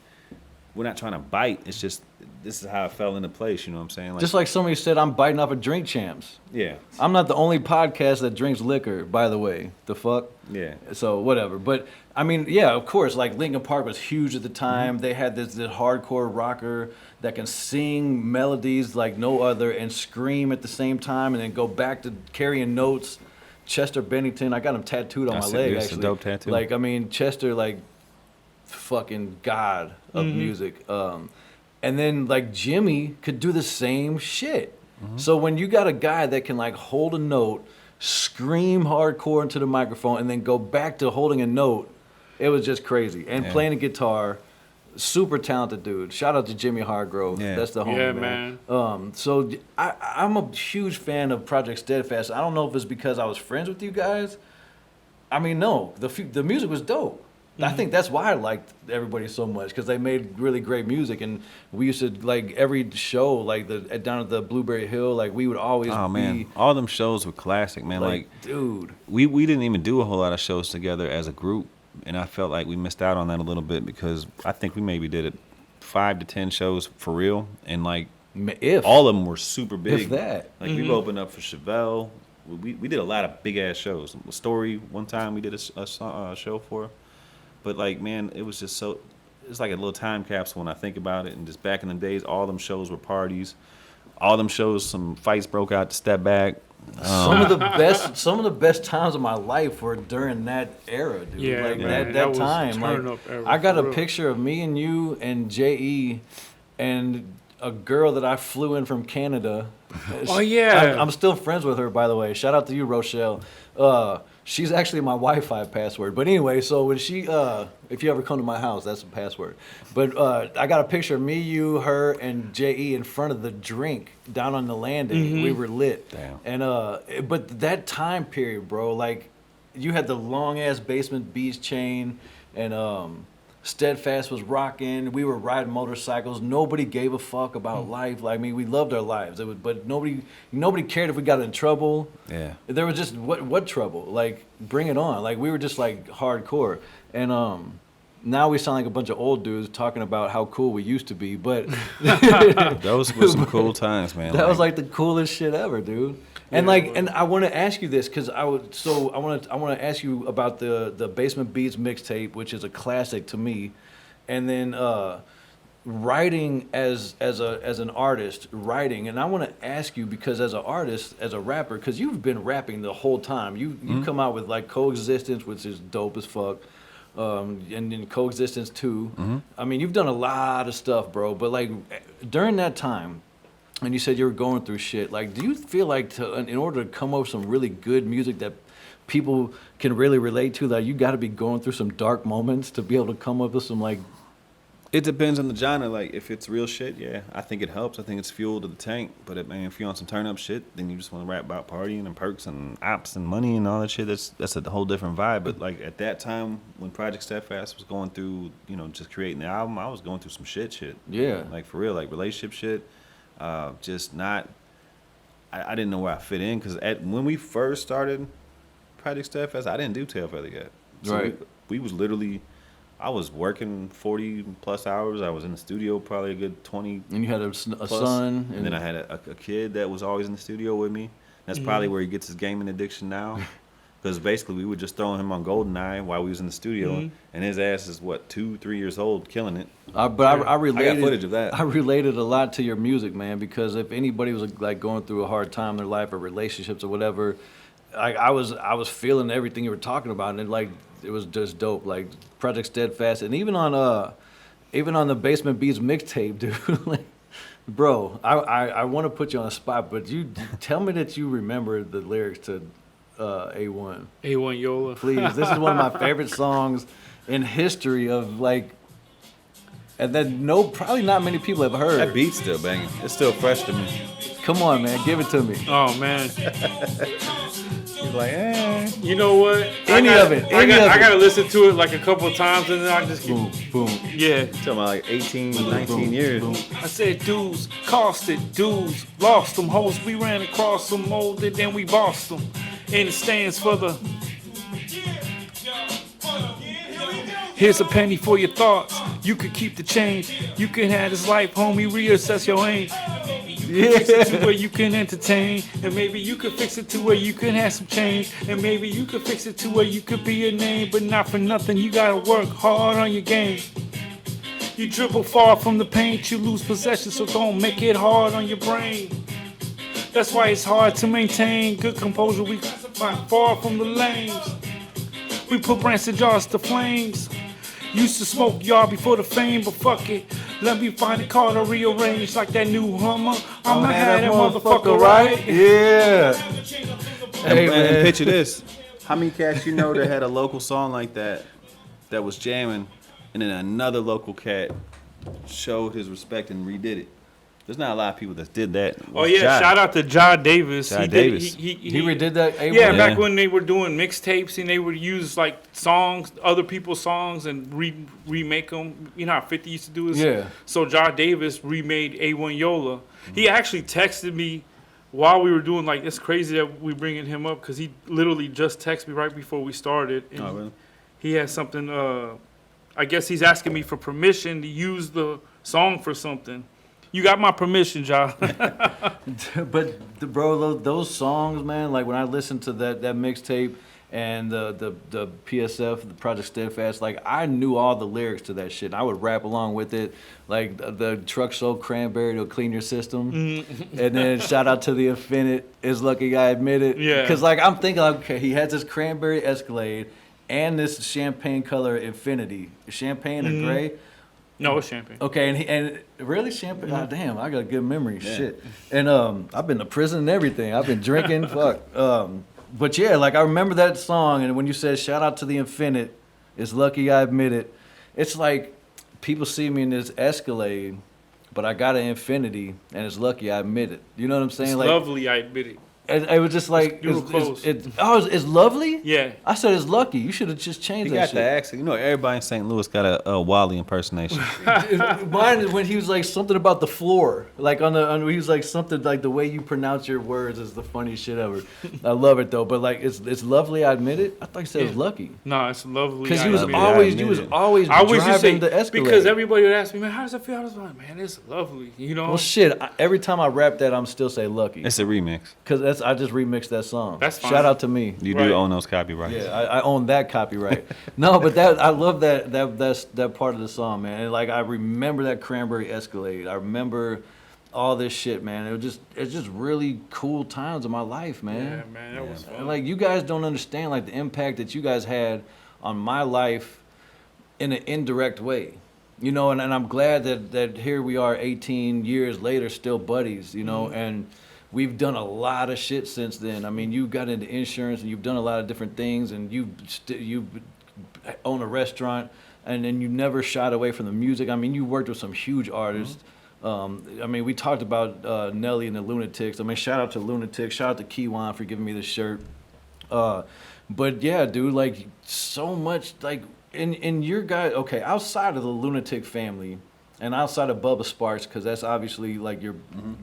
we're not trying to bite. It's just this is how it fell into place, you know what I'm saying? Like, Just like somebody said, I'm biting off of Drink Champs. yeah. I'm not the only podcast that drinks liquor, by the way. The fuck? Yeah. So whatever. But I mean, yeah, of course, like Linkin Park was huge at the time. Mm-hmm. They had this hardcore rocker that can sing melodies like no other and scream at the same time and then go back to carrying notes. Chester Bennington, I got him tattooed on my leg, It's actually. a dope tattoo. Like, I mean, Chester, like, fucking god of music. And then, like, Jimmy could do the same shit. So when you got a guy that can, like, hold a note, scream hardcore into the microphone, and then go back to holding a note, it was just crazy. And Yeah. playing the guitar, super talented dude. Shout out to Jimmy Hargrove. Yeah. That's the homie, Yeah, man. So I'm a huge fan of Project Steadfast. I don't know if it's because I was friends with you guys. I mean, no, the music was dope. I think that's why I liked everybody so much, because they made really great music, and we used to, like, every show, like down at the Blueberry Hill, like, we would always Oh, be man. All them shows were classic, man. Like, dude. we didn't even do a whole lot of shows together as a group, and I felt like we missed out on that a little bit because I think we maybe did 5 to 10 shows for real, and like If all of them were super big. If that. Like we've opened up for Chevelle. We did a lot of big ass shows. Story one time we did a show for, but like, man, it was just so. It's like a little time capsule when I think about it. And just back in the days, all them shows were parties. All them shows, some fights broke out to Step Back. Some of the best times of my life were during that era, dude. Yeah, like man, that was time. turn Like, up era, I got for a real. picture of me and you and J.E. and a girl that I flew in from Canada. Oh, yeah. I'm still friends with her, by the way. Shout out to you, Rochelle. She's actually my Wi-Fi password. But anyway, so when she, if you ever come to my house, that's the password. But I got a picture of me, you, her, and J.E. in front of the drink down on the landing. We were lit. Damn. And but that time period, bro, like, you had the long ass Basement Beats chain, and Steadfast was rocking. We were riding motorcycles. Nobody gave a fuck about life. Like, I mean, we loved our lives. But nobody cared if we got in trouble. Yeah. There was just what trouble? Like, bring it on. Like, we were just like hardcore. And now we sound like a bunch of old dudes talking about how cool we used to be. But Those were some cool times, man. that was like the coolest shit ever, dude. And Yeah, like, it was. and I want to ask you this because I want to ask you about the Basement Beats mixtape, which is a classic to me, and then writing as an artist, writing. And I want to ask you because as an artist, as a rapper, because you've been rapping the whole time. You come out with like Coexistence, which is dope as fuck. And then Coexistence 2. I mean, you've done a lot of stuff, bro. But like during that time, and you said you were going through shit. Like, do you feel like in order to come up with some really good music that people can really relate to, that you got to be going through some dark moments to be able to come up with some like? It depends on the genre. Like, if it's real shit, yeah, I think it helps. I think it's fuel to the tank. But if you're on some turn up shit, then you just want to rap about partying and perks and ops and money and all that shit. That's a whole different vibe. But like at that time when Project Steadfast was going through, just creating the album, I was going through some shit. Yeah. Like for real, like relationship shit. Just not. I didn't know where I fit in because when we first started Project Steadfast, I didn't do Tailfeather yet. So Right. We was literally. I was working 40 plus hours. I was in the studio probably a good 20. And you had a plus. son. And then I had a kid that was always in the studio with me. That's probably where he gets his gaming addiction now. Because basically we were just throwing him on GoldenEye while we was in the studio. And his ass is, 2-3 years old, killing it. I related. I got footage of that. I related a lot to your music, man, because if anybody was like going through a hard time in their life or relationships or whatever, I was feeling everything you were talking about, and it was just dope. Like Project Steadfast, and even on the Basement Beats mixtape, dude. Like, bro, I want to put you on the spot, but you tell me that you remember the lyrics to A1. A1 Yola. Please, this is one of my favorite songs in history of like, and that probably not many people have heard. That beat's still banging. It's still fresh to me. Come on, man, give it to me. Oh man. You're like, eh. You know what? Any of it. I gotta listen to it like a couple of times and then I just keep. Boom, boom. Yeah. Talking about like 18, 19 years. I said dudes, costed dudes, lost them hoes. We ran across them, molded, then we bossed them. And it stands for the. Here's a penny for your thoughts. You could keep the change. You can have this life, homie. Reassess your aim. Fix it to where you can entertain, and maybe you could fix it to where you can have some change, and maybe you could fix it to where you could be a name, but not for nothing. You gotta work hard on your game. You dribble far from the paint, you lose possession, so don't make it hard on your brain. That's why it's hard to maintain good composure. We find far from the lanes. We put brands jars to flames. Used to smoke yard before the fame, but fuck it. Let me find a car to rearrange like that new Hummer. I'ma have that motherfucker right. Yeah. Hey, And man. picture this. How many cats you know that had a local song like that was jamming, and then another local cat showed his respect and redid it? There's not a lot of people that did that. Oh yeah, shout out to John Davis. John He Davis. Did, He redid that. A1? Yeah, Yeah. back when they were doing mixtapes and they would use like songs, other people's songs, and remake them. You know how 50 used to do this? Yeah. So John Davis remade A1 Yola. He actually texted me while we were doing, like, it's crazy that we bringing him up because he literally just texted me right before we started. And Oh, really? he has something, I guess he's asking me for permission to use the song for something. You got my permission, John. But bro, those songs, man. Like when I listened to that mixtape and the PSF, the Project Steadfast, like I knew all the lyrics to that shit. I would rap along with it. Like the truck sold cranberry to clean your system, and then shout out to the Infinite. It's lucky I admit it. Yeah. Because like I'm thinking, like, okay, he has this cranberry Escalade and this champagne color Infinity, champagne or gray. No, it's champagne. Okay, and really champagne. God damn, I got a good memory. Shit. And I've been to prison and everything. I've been drinking. Fuck. But yeah, like I remember that song, and when you said shout out to the Infinite, it's lucky I admit it. It's like people see me in this Escalade, but I got an Infinity, and it's lucky I admit it. You know what I'm saying? It's Like lovely, I admit it. it was just like You were close. it's lovely. Yeah. I said it's lucky. You should have just He changed that got shit. the accent. You know, everybody in St. Louis got a Wally impersonation. Mine is when he was like something about the floor, like on he was like something like the way you pronounce your words is the funniest shit ever. I love it though, but like it's lovely. I admit it. I thought you said it was lucky No, it's lovely. because I you was admit it. always admit it. I wish you driving say the Escalade. because everybody would ask me, man, how does it feel? I was like, man, it's lovely. You know, well shit. Every time I rap that, I'm still say lucky It's a remix. because I just remixed that song. That's fine. Shout out to me. You Right. do own those copyrights. Yeah, I own that copyright. No, but I love that part of the song, man. And like I remember that cranberry Escalade. I remember all this shit, man. It's just really cool times of my life, man. yeah, man, that was fun. And like you guys don't understand like the impact that you guys had on my life in an indirect way. You know, and I'm glad that here we are 18 years later, still buddies, you know, and we've done a lot of shit since then. I mean, you got into insurance and you've done a lot of different things, and you own a restaurant, and then you never shied away from the music. I mean, you worked with some huge artists. I mean, we talked about Nelly and the Lunatics. I mean, shout out to Lunatics. Shout out to Kiwan for giving me this shirt. But yeah, dude, like so much, like in your guy. Okay, outside of the Lunatic family, and outside of Bubba Sparks, because that's obviously like your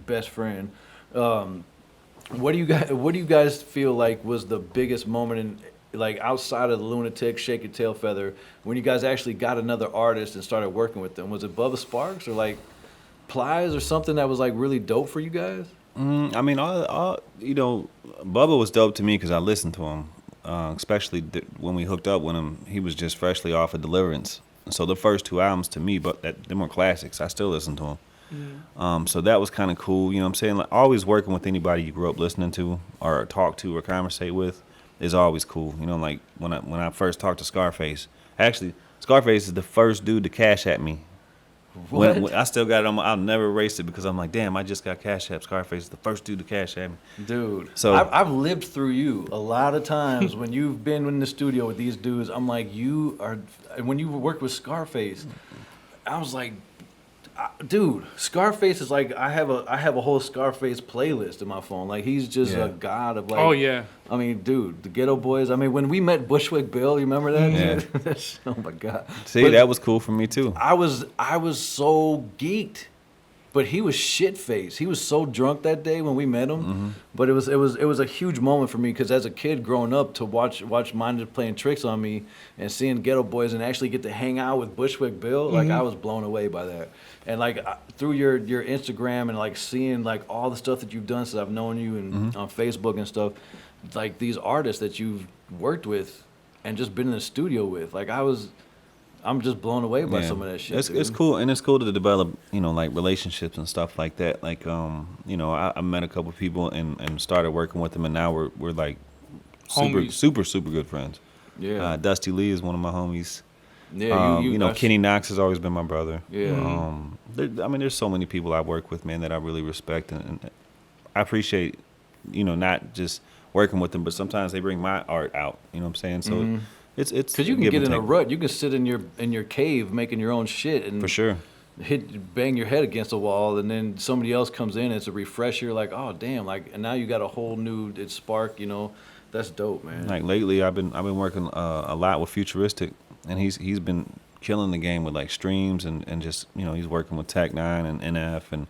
best friend. What do you guys feel like was the biggest moment in, like, outside of the Lunatic, Shake Your Tail Feather, when you guys actually got another artist and started working with them? Was it Bubba Sparks or like Plies or something that was like really dope for you guys? I mean, all you know, Bubba was dope to me because I listened to him, especially when we hooked up with him. He was just freshly off of Deliverance, so the first 2 albums to me, but them were classics. I still listen to him. So that was kind of cool. You know what I'm saying? Like, always working with anybody you grew up listening to or talk to or conversate with is always cool. You know, like when I first talked to Scarface. Actually, Scarface is the first dude to cash at me. When I still got it on I'll never erase it because I'm like, damn, I just got cash app. Scarface is the first dude to cash at me. Dude, So I've lived through you a lot of times when you've been in the studio with these dudes. I'm like, you are, when you worked with Scarface, I was like, dude, Scarface is like, I have a whole Scarface playlist in my phone. Like, he's just a god of like. Oh yeah. I mean, dude, the Ghetto Boys. I mean, when we met Bushwick Bill, you remember that? Yeah. Oh my god. see, But that was cool for me too. I was so geeked, but he was shit faced. He was so drunk that day when we met him. But it was a huge moment for me because as a kid growing up to watch Minded playing tricks on me and seeing Ghetto Boys and actually get to hang out with Bushwick Bill, like I was blown away by that. And like through your Instagram and like seeing like all the stuff that you've done since I've known you and on Facebook and stuff, like these artists that you've worked with and just been in the studio with, like I'm just blown away by some of that shit. It's cool, and it's cool to develop, you know, like relationships and stuff like that. Like, you know, I met a couple people and started working with them, and now we're like Homies. super good friends. Yeah. Dusty Lee is one of my homies. Yeah, you know, Kenny Knox has always been my brother. Yeah. I mean, there's so many people I work with, man, that I really respect, and I appreciate, you know, not just working with them, but sometimes they bring my art out. You know what I'm saying? So it's because you can get in a rut. You can sit in your cave making your own shit and for sure. bang your head against a wall, and then somebody else comes in. It's a refresher. Like, oh damn! Like, and now you got a whole new spark. You know, that's dope, man. Like lately, I've been working a lot with Futuristic, and he's been killing the game with like streams and just, you know, he's working with Tech 9 and NF, and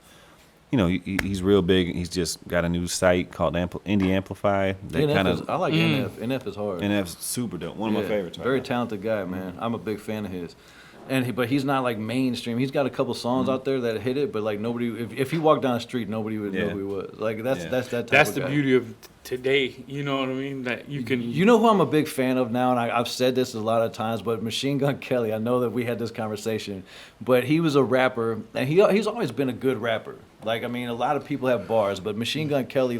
you know, he's real big. He's just got a new site called Indie Amplify. That kind of I like NF. NF is hard. NF's super dope. One of my favorites. Very talented guy, man. I'm a big fan of his. But he's not like mainstream. He's got a couple songs out there that hit it, but like nobody. If he walked down the street, nobody would know who he was. Like that's that type That's of the guy. beauty of today. You know what I mean? That you can. You know who I'm a big fan of now, and I've said this a lot of times, but Machine Gun Kelly. I know that we had this conversation, but he was a rapper, and he's always been a good rapper. Like, I mean, a lot of people have bars, but Machine Gun Kelly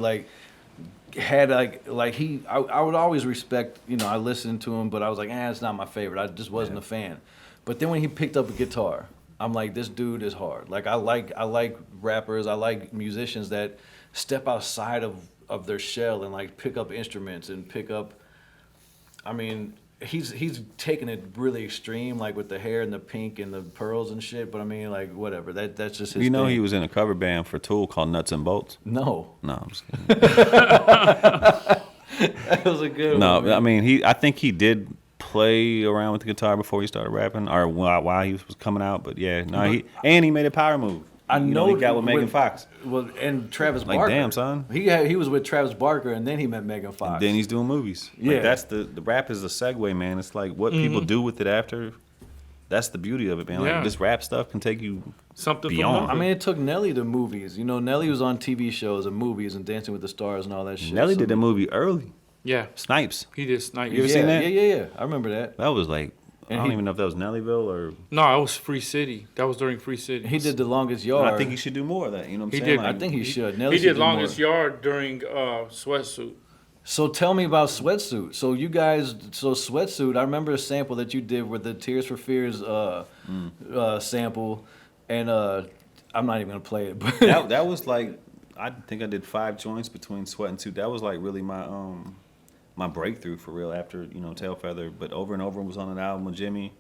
had I would always respect. You know, I listened to him, but I was like, it's not my favorite. I just wasn't a fan. But then when he picked up a guitar, I'm like, this dude is hard. Like, I like rappers, I like musicians that step outside of their shell and like pick up instruments and pick up. I mean, he's taking it really extreme, like with the hair and the pink and the pearls and shit. But I mean, like, whatever. That's just his. You know, thing. he was in a cover band for Tool called Nuts and Bolts. No. I'm just kidding. That was a good No, one. I mean, I think he did play around with the guitar before he started rapping, or while he was coming out. But yeah, he made a power move. I know he got with Megan Fox. Well, and Travis Like, Barker. damn, son. He was with Travis Barker, and then he met Megan Fox. And then he's doing movies. Yeah. Like, that's the rap is a segue, man. It's like what people do with it after. That's the beauty of it, man. Like, Yeah. this rap stuff can take you Something beyond. from I mean, it took Nelly to movies. You know, Nelly was on TV shows and movies and Dancing with the Stars and all that shit. Nelly So- did the movie early. Yeah, Snipes. he did Snipe. You ever seen that? Yeah. I remember that. That was like, And I don't he- even know if that was Nellyville or. No, it was Free City. That was during Free City. He did The Longest Yard. I think he should do more of that. You know what I'm He saying? did. Like, I think he should. He Nelly should did do Longest more. Yard during Sweatsuit. So tell me about Sweatsuit. So you guys, so Sweatsuit, I remember a sample that you did with the Tears for Fears sample, and I'm not even gonna play it. But That was like, I think I did 5 joints between Sweat and Suit. That was like really my breakthrough for real after Tail Feather. But Over and Over was on an album with Jimmy.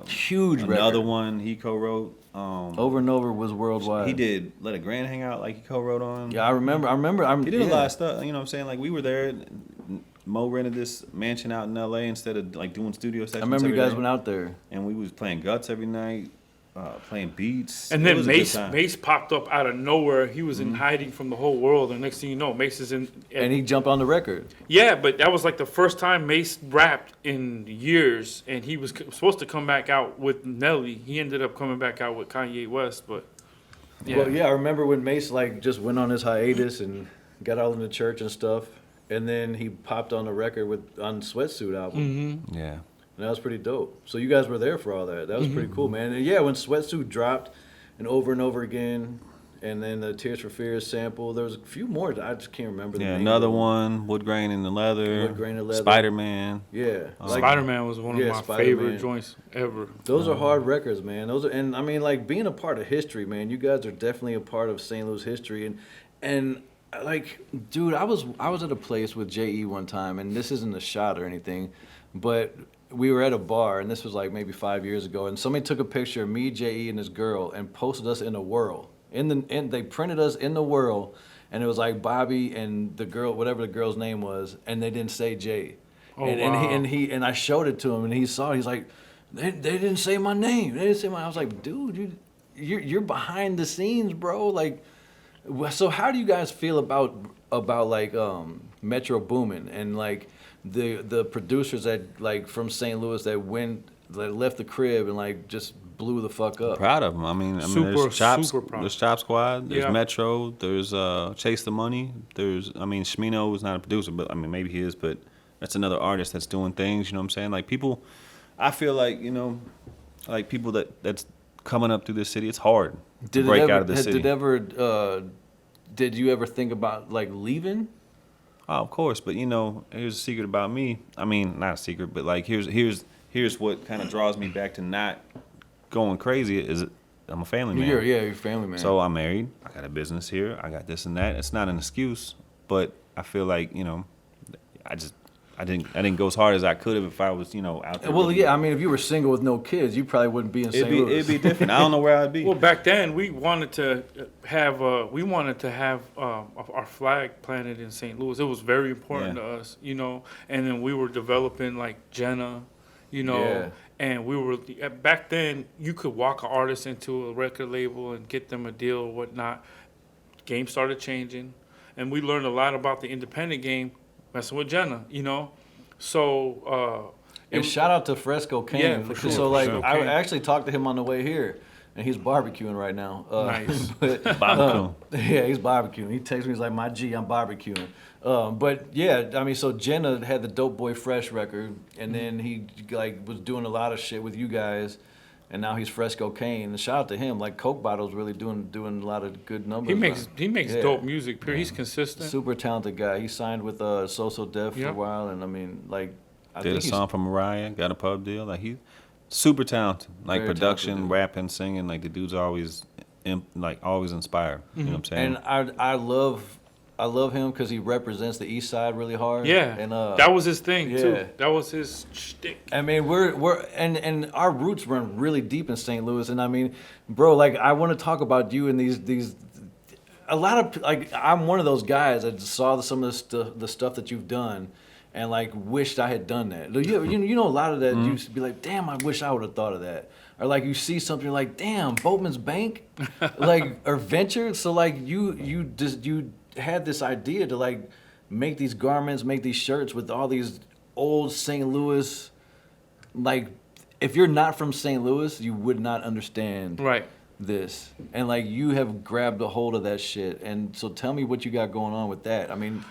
huge Another record. one he co-wrote. Over and Over was worldwide. He did Let a Grand Hang Out, like he co-wrote on. Yeah, I remember. He did a yeah. lot of stuff. You know what I'm saying? Like we were there. Mo rented this mansion out in L.A. instead of like doing studio sessions. I remember you every guys day. went out there. And we was playing Guts every night, playing beats. And It then was a good Mace time. Mace popped up out of nowhere. He was in hiding from the whole world, and next thing you know, Mace is in. And he jumped on the record. Yeah, but that was like the first time Mace rapped in years, and he was supposed to come back out with Nelly. He ended up coming back out with Kanye West, but yeah, Well, yeah, I remember when Mace like just went on his hiatus and got all in the church and stuff, and then he popped on the record on Sweatsuit album. Yeah. And that was pretty dope. So you guys were there for all that. That was pretty cool, man. And yeah, when Sweatsuit dropped, and Over again, and then the Tears for Fears sample, there was a few more. I just can't remember the Yeah, name another of them. one, Wood Grain in the Leather. Wood Grain in the Leather. Spider-Man. Yeah, Spider-Man was one of yeah, my Spider-Man. favorite joints ever. those are hard records, man. Those are, and I mean, like being a part of history, man. You guys are definitely a part of St. Louis history, and like, dude, I was at a place with Je one time, and this isn't a shot or anything, but we were at a bar, and this was like maybe 5 years ago, and somebody took a picture of me, Je, and this girl, and posted us in a whirl. They printed us in the whirl, and it was like Bobby and the girl, whatever the girl's name was, and they didn't say Jay. Oh, and, wow. and I showed it to him, and he saw it. He's like, they didn't say my name. They didn't say my. I was like, dude, you're behind the scenes, bro. Like, so how do you guys feel about like Metro Boomin and like the producers that like from St. Louis that left the crib and like just blew the fuck up? Proud of them. I mean, Super proud. There's Chop Squad. There's Yeah. Metro. There's Chase the Money. Shmino is not a producer, but I mean, maybe he is. But that's another artist that's doing things. You know what I'm saying? Like people, I feel like like people that's coming up through this city. It's hard to break out of the city. Did you ever think about like leaving? Oh, of course, but here's a secret about me. I mean, not a secret, but like here's what kind of draws me back to not going crazy is I'm a family man. You're a family man. So I'm married. I got a business here. I got this and that. It's not an excuse, but I feel like I didn't go as hard as I could have if I was out there. well, with yeah, I mean, if you were single with no kids, you probably wouldn't be in St. Louis. it'd be different. I don't know where I'd be. Well, back then we wanted to have our flag planted in St. Louis. It was very important Yeah. to us, And then we were developing like Jenna, Yeah. and we were back then. You could walk an artist into a record label and get them a deal or whatnot. Game started changing, and we learned a lot about the independent game messing with Jenna, So. And shout out to Fresco Kane. Yeah, for sure. So like, Fresco I Kane. actually talked to him on the way here, and he's barbecuing right now. Nice. But, Barbecue. yeah, he's barbecuing. He texts me, he's like, "My G, I'm barbecuing." But yeah, I mean, so Jenna had the Dope Boy Fresh record, and then he like was doing a lot of shit with you guys, and now he's Fresco Kane. And shout out to him. Like Coke Bottle's really doing a lot of good numbers. He makes Yeah. dope music. Period. He's consistent. Super talented guy. He signed with So Def for Yeah. a while, and I mean, like, I Did a think he's song for Mariah. Got a pub deal. Like he's super talented. Like Very production, talented dude. rapping, singing. Like the dude's always always inspired. You know what I'm saying? And I love him because he represents the East Side really hard. Yeah, and that was his thing yeah. too. That was his shtick. I mean, we're and our roots run really deep in St. Louis, and I mean, bro, like I want to talk about you and these. A lot of like I'm one of those guys that saw some of the stuff that you've done, and like wished I had done that. You know a lot of that. You used to be like, damn, I wish I would have thought of that. Or like you see something you're like, damn, Boatman's Bank, like or Venture. So like you had this idea to like make these garments, make these shirts with all these old St. Louis. Like if you're not from St. Louis, you would not understand Right. this. And like you have grabbed a hold of that shit. And so tell me what you got going on with that. I mean,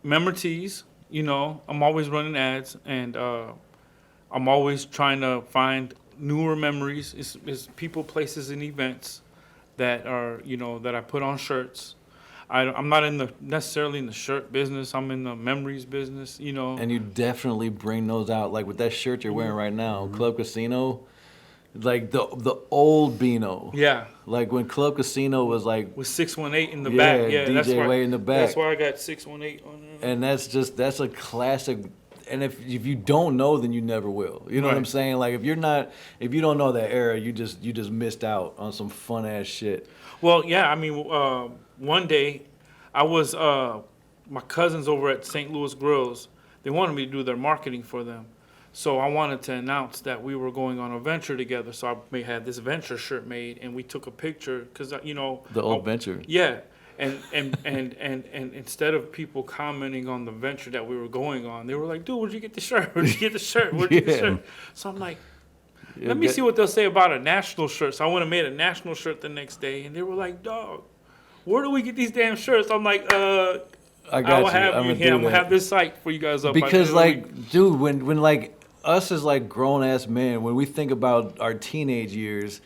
Member tees. I'm always running ads, and I'm always trying to find newer memories. It's people, places, and events that are that I put on shirts. I'm not necessarily in the shirt business. I'm in the memories business, you know. And you definitely bring those out, like with that shirt you're wearing right now, Club Casino, like the old Beano. Yeah, Like when Club Casino was like, with 618 in the yeah, back. Yeah, DJ that's why. way in the back. That's why I got 618 on there. And that's a classic. And if you don't know, then you never will. You know what I'm Right. saying? Like if you don't know that era, you just missed out on some fun ass shit. Well, yeah. I mean, one day, I was my cousins over at St. Louis Grills. They wanted me to do their marketing for them, so I wanted to announce that we were going on a venture together. So I had this venture shirt made, and we took a picture because you know The old venture. Yeah, and instead of people commenting on the venture that we were going on, they were like, "Dude, where'd you get the shirt? Where'd you get the shirt? Where'd you get the Yeah. shirt?" So I'm like, let me see what they'll say about a national shirt. So I went and made a national shirt the next day, and they were like, "Dog, where do we get these damn shirts?" I'm like, I got I will you. have I'm you gonna here. do I'm gonna that. have this site for you guys up." Because by the end of the week. like, dude, when like us as like grown ass men, when we think about our teenage years,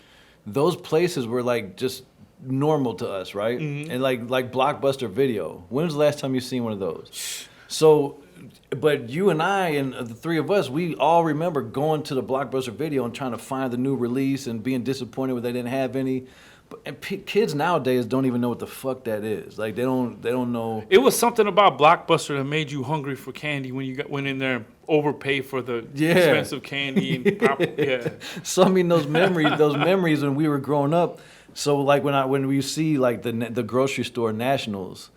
those places were like just normal to us, right? Mm-hmm. And like Blockbuster Video. When was the last time you seen one of those? So, but you and I and the three of us, we all remember going to the Blockbuster Video and trying to find the new release and being disappointed when they didn't have any. And kids nowadays don't even know what the fuck that is. Like they don't know. It was something about Blockbuster that made you hungry for candy when you went in there and overpaid for the Yeah. expensive candy and yeah. So I mean, those memories when we were growing up. So like when we see like the grocery store nationals,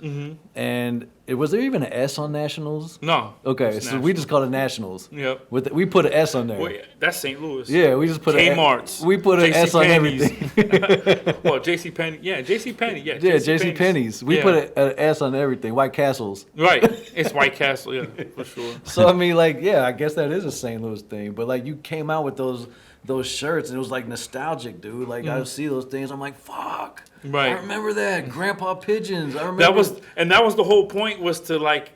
and was there even an S on nationals? No. Okay, it's so we just called it nationals. Yep. We put an S on there. Well, yeah, that's St. Louis. Yeah, we just put Kmart's. We put an S on JCPenney's. everything. Well, JCPenney. Yeah, JCPenney. Yeah, Yeah, JC Penney's. We Yeah. put an S on everything. White Castles. Right. It's White Castle. Yeah, for sure. So I mean, like, yeah, I guess that is a St. Louis thing. But like, you came out with those shirts, and it was like nostalgic, dude. Like I would see those things, I'm like, fuck. Right. I remember that Grandpa Pigeons. I remember That was the whole point, was to like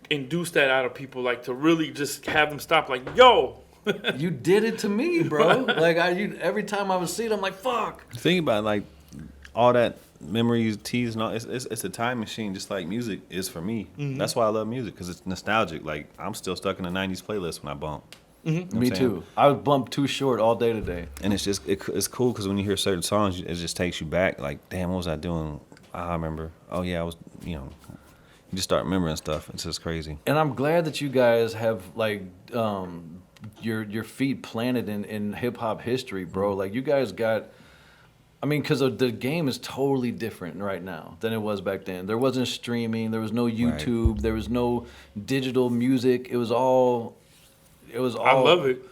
induce that out of people, like to really just have them stop, like, yo. You did it to me, bro. Like every time I would see it, I'm like, fuck. Think about like all that memories, teas, and all. It's a time machine, just like music is for me. That's why I love music, because it's nostalgic. Like I'm still stuck in the '90s playlist when I bump. You know what Me I'm saying? too. I was bumped Too Short all day today. And it's just it's cool because when you hear certain songs, it just takes you back. Like, damn, what was I doing? I remember. Oh yeah, I was. You just start remembering stuff. It's just crazy. And I'm glad that you guys have like your feet planted in hip hop history, bro. Like you guys got. I mean, because the game is totally different right now than it was back then. There wasn't streaming. There was no YouTube. Right. There was no digital music. It was all. I love it.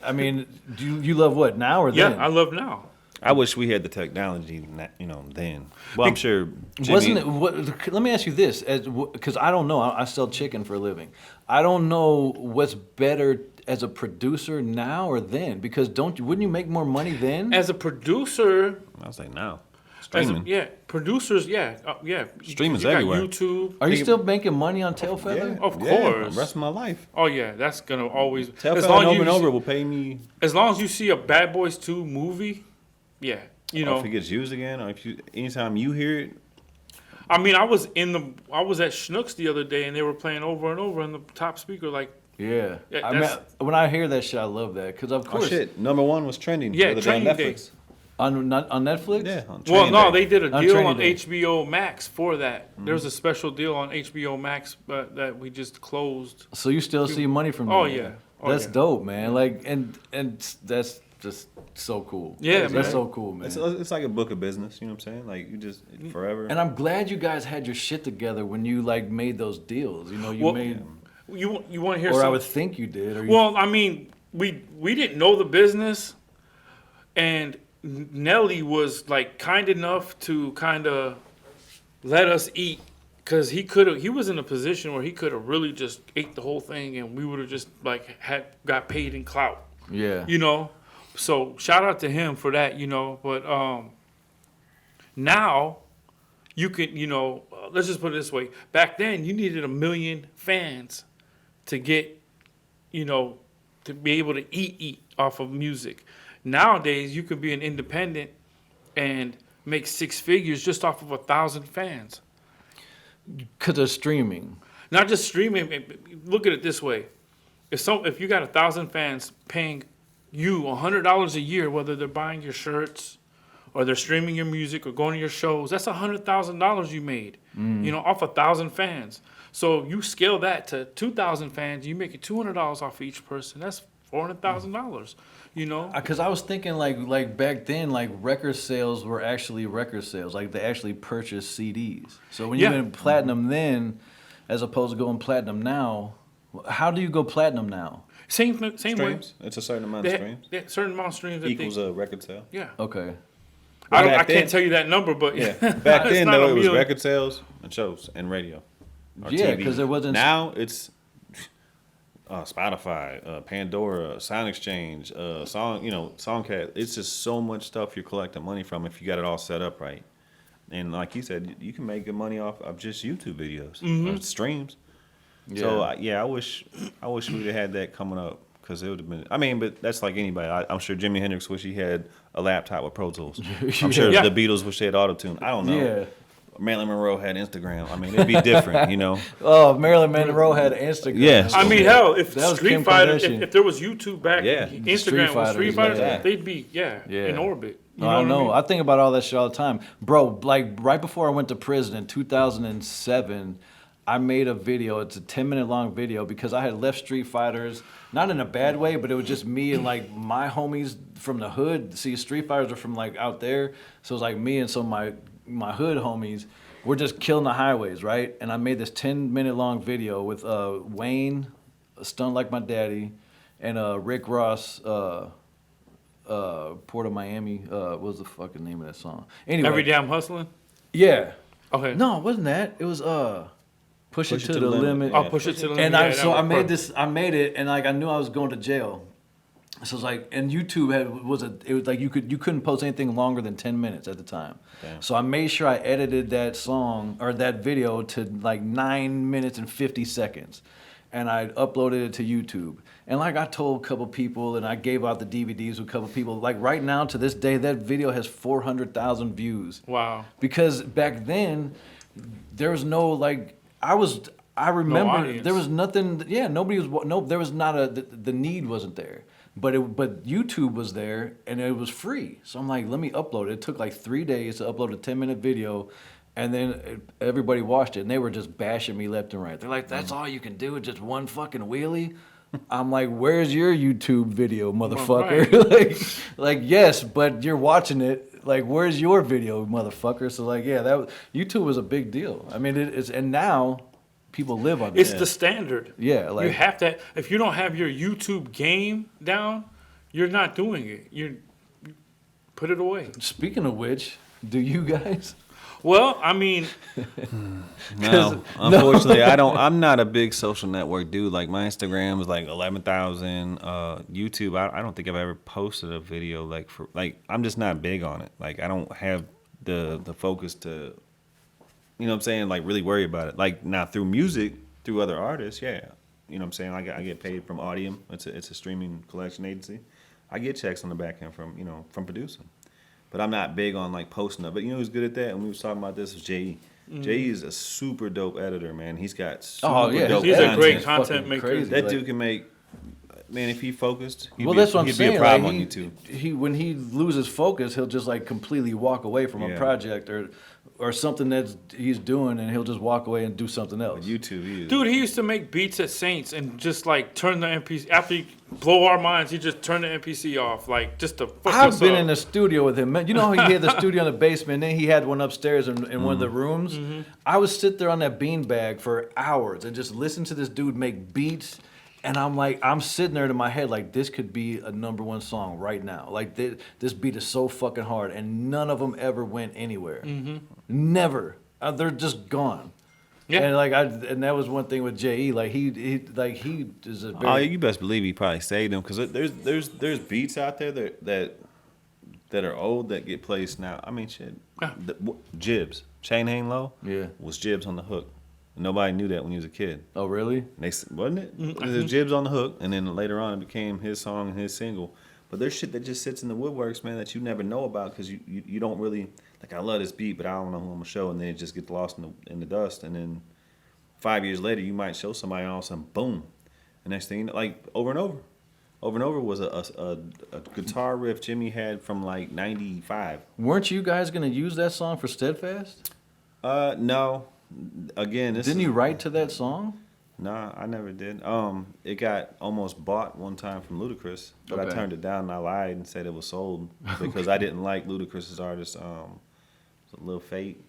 I mean, do you love what, now or then? Yeah, I love now. I wish we had the technology, then. Well, I'm sure. Jimmy, Wasn't it? Let me ask you this, because I don't know. I sell chicken for a living. I don't know what's better as a producer now or then, because wouldn't you make more money then? As a producer, I was like, now. Streaming. Producers, yeah. Streaming's you got everywhere. YouTube. Are you still making money on Tail Feather? Of Yeah, course. the rest of my life. Oh yeah, that's gonna always. Tail as Feather long over as and over will pay me. As long as you see a Bad Boys 2 movie, yeah, Or if it gets used again, or anytime you hear it. I mean, I was at Schnucks the other day, and they were playing over and over on the top speaker, like. Yeah. Yeah, I mean, when I hear that shit, I love that, because of course. Oh shit! #1 was trending. Yeah, the other day on trending Netflix. On Netflix? Yeah. On Well, Training no, Day. they did a On deal Training on Day. HBO Max for that. There's a special deal on HBO Max that we just closed. So you still see money from that? Oh, yeah. Oh, That's yeah. dope, man. Like, and that's just so cool. Yeah, that's man. so cool, man. It's like a book of business. You know what I'm saying? Like you just forever. And I'm glad you guys had your shit together when you like made those deals. You know, you Well, made, You want to hear or I something? would think you did. Or you, Well, I mean, we didn't know the business, and Nelly was like kind enough to kind of let us eat, because he was in a position where he could have really just ate the whole thing, and we would have just like got paid in clout, yeah, So shout out to him for that, But now you can, let's just put it this way: back then you needed 1 million fans to get, to be able to eat off of music. Nowadays, you could be an independent and make 6 figures just off of 1,000 fans. Because of streaming. Not just streaming. Look at it this way: if you got 1,000 fans paying you $100 a year, whether they're buying your shirts or they're streaming your music or going to your shows, that's $100,000 you made. Off 1,000 fans. So you scale that to 2,000 fans, you make it $200 off each person. That's $400,000. Because I was thinking like back then, like record sales were actually record sales. Like they actually purchased CDs. So when you went platinum then, as opposed to going platinum now, how do you go platinum now? Same way. Streams. It's a certain amount of streams. Certain amount of streams that Equals a record sale. Yeah. Okay. I can't tell you that number, but yeah. Back then though, it was million. record sales and shows and radio. Or Yeah, TV. because there wasn't. Now it's Spotify, Pandora, Sound Exchange, Songcat. It's just so much stuff you're collecting money from if you got it all set up right. And like you said, you can make good money off of just YouTube videos, or streams. Yeah. So I wish we'd have had that coming up because it would have been. I mean, but that's like anybody. I'm sure Jimi Hendrix wish he had a laptop with Pro Tools. I'm sure Yeah. the Beatles wish they had Auto-Tune. I don't know. Yeah. Marilyn Monroe had Instagram. I mean, it'd be different, Oh, Marilyn Monroe had Instagram. Yeah. I mean, hell, if That was Street Kim Fighter, Kardashian. if there was YouTube back, Yeah. Instagram was Street Fighters, Fighter, yeah. they'd be in orbit. You know I what know. I I think about all that shit all the time. Bro, like right before I went to prison in 2007, I made a video. It's a 10-minute long video because I had left Street Fighters, not in a bad way, but it was just me and like my homies from the hood. See, Street Fighters are from like out there. So it's like me and some of my hood homies. We're just killing the highways, right? And I made this 10-minute long video with Wayne, Stunned Like My Daddy, and Rick Ross, Port of Miami. What was the fucking name of that song? Anyway. Every Day I'm Hustling? Yeah. Okay. No, it wasn't that. It was Push It to the Limit. I'll push it to the limit. And Yeah, I that made worked. this. I made it, and like I knew I was going to jail. So it's like, and YouTube it was like you couldn't post anything longer than 10 minutes at the time. Damn. So I made sure I edited that song or that video to like 9 minutes and 50 seconds, and I uploaded it to YouTube. And like I told a couple people, and I gave out the DVDs to a couple people. Like right now, to this day, that video has 400,000 views. Wow. Because back then, there was no like I remember audience. there was nothing. Yeah, nobody was. No, there was not the need wasn't there. But YouTube was there and it was free. So I'm like, let me upload it. It took like 3 days to upload a 10-minute video, and then everybody watched it and they were just bashing me left and right. They're like, that's all you can do, just one fucking wheelie. I'm like, where's your YouTube video, motherfucker? like yes, but you're watching it. Like, where's your video, motherfucker? So like, yeah, YouTube was a big deal. I mean, and now people live on It's that. the standard. Yeah, like you have to. If you don't have your YouTube game down, you're not doing it. You put it away. Speaking of which, do you guys? Well, I mean, No, unfortunately, I'm not a big social network dude. Like my Instagram is like 11,000. YouTube, I don't think I've ever posted a video I'm just not big on it. Like I don't have the focus to, you know what I'm saying, like really worry about it. Like now through music, through other artists, yeah. You know what I'm saying? I get paid from Audium. It's a streaming collection agency. I get checks on the back end from producing. But I'm not big on like posting up. But who's good at that? And we was talking about this was J.E. J.E. is a super dope editor, man. He's got super dope he's content. a great content maker. Crazy. That dude can make, man, if he focused, he'd That's what I'm he'd saying. be a problem like, on YouTube. He when he loses focus, he'll just like completely walk away from a Yeah. project or something that he's doing, and he'll just walk away and do something else. YouTube, he is. Dude, he used to make beats at Saints and just like turn the MPC after he blow our minds. He just turned the MPC off, like just to fuck us I've been up. in the studio with him. Man, you know how he had the studio in the basement, and then he had one upstairs in one of the rooms? I would sit there on that beanbag for hours and just listen to this dude make beats, and I'm sitting there in my head like, this could be a #1 song right now. Like, this beat is so fucking hard, and none of them ever went anywhere. Never. They're just gone. Yeah. And that was one thing with J.E. Like, he is a very... Oh, you best believe he probably saved them because there's beats out there that are old that get placed now. I mean, shit. Yeah. Jibs, Chain Hang Low, Yeah. was Jibs on the hook. Nobody knew that when he was a kid. Oh, really? Wasn't it? It was Jibs on the hook, and then later on it became his song and his single. But there's shit that just sits in the woodworks, man, that you never know about because you don't really like I love this beat, but I don't know who I'm gonna show, and then it just gets lost in the dust, and then 5 years later you might show somebody, and all of a sudden, boom, the next thing you know, like over and over. Over and Over was a guitar riff Jimmy had from like '95. Weren't you guys gonna use that song for Steadfast? No. Again, Didn't you write to that song? Nah, I never did. It got almost bought one time from Ludacris, but I Okay. turned it down and I lied and said it was sold because I didn't like Ludacris's artist, Lil Fate.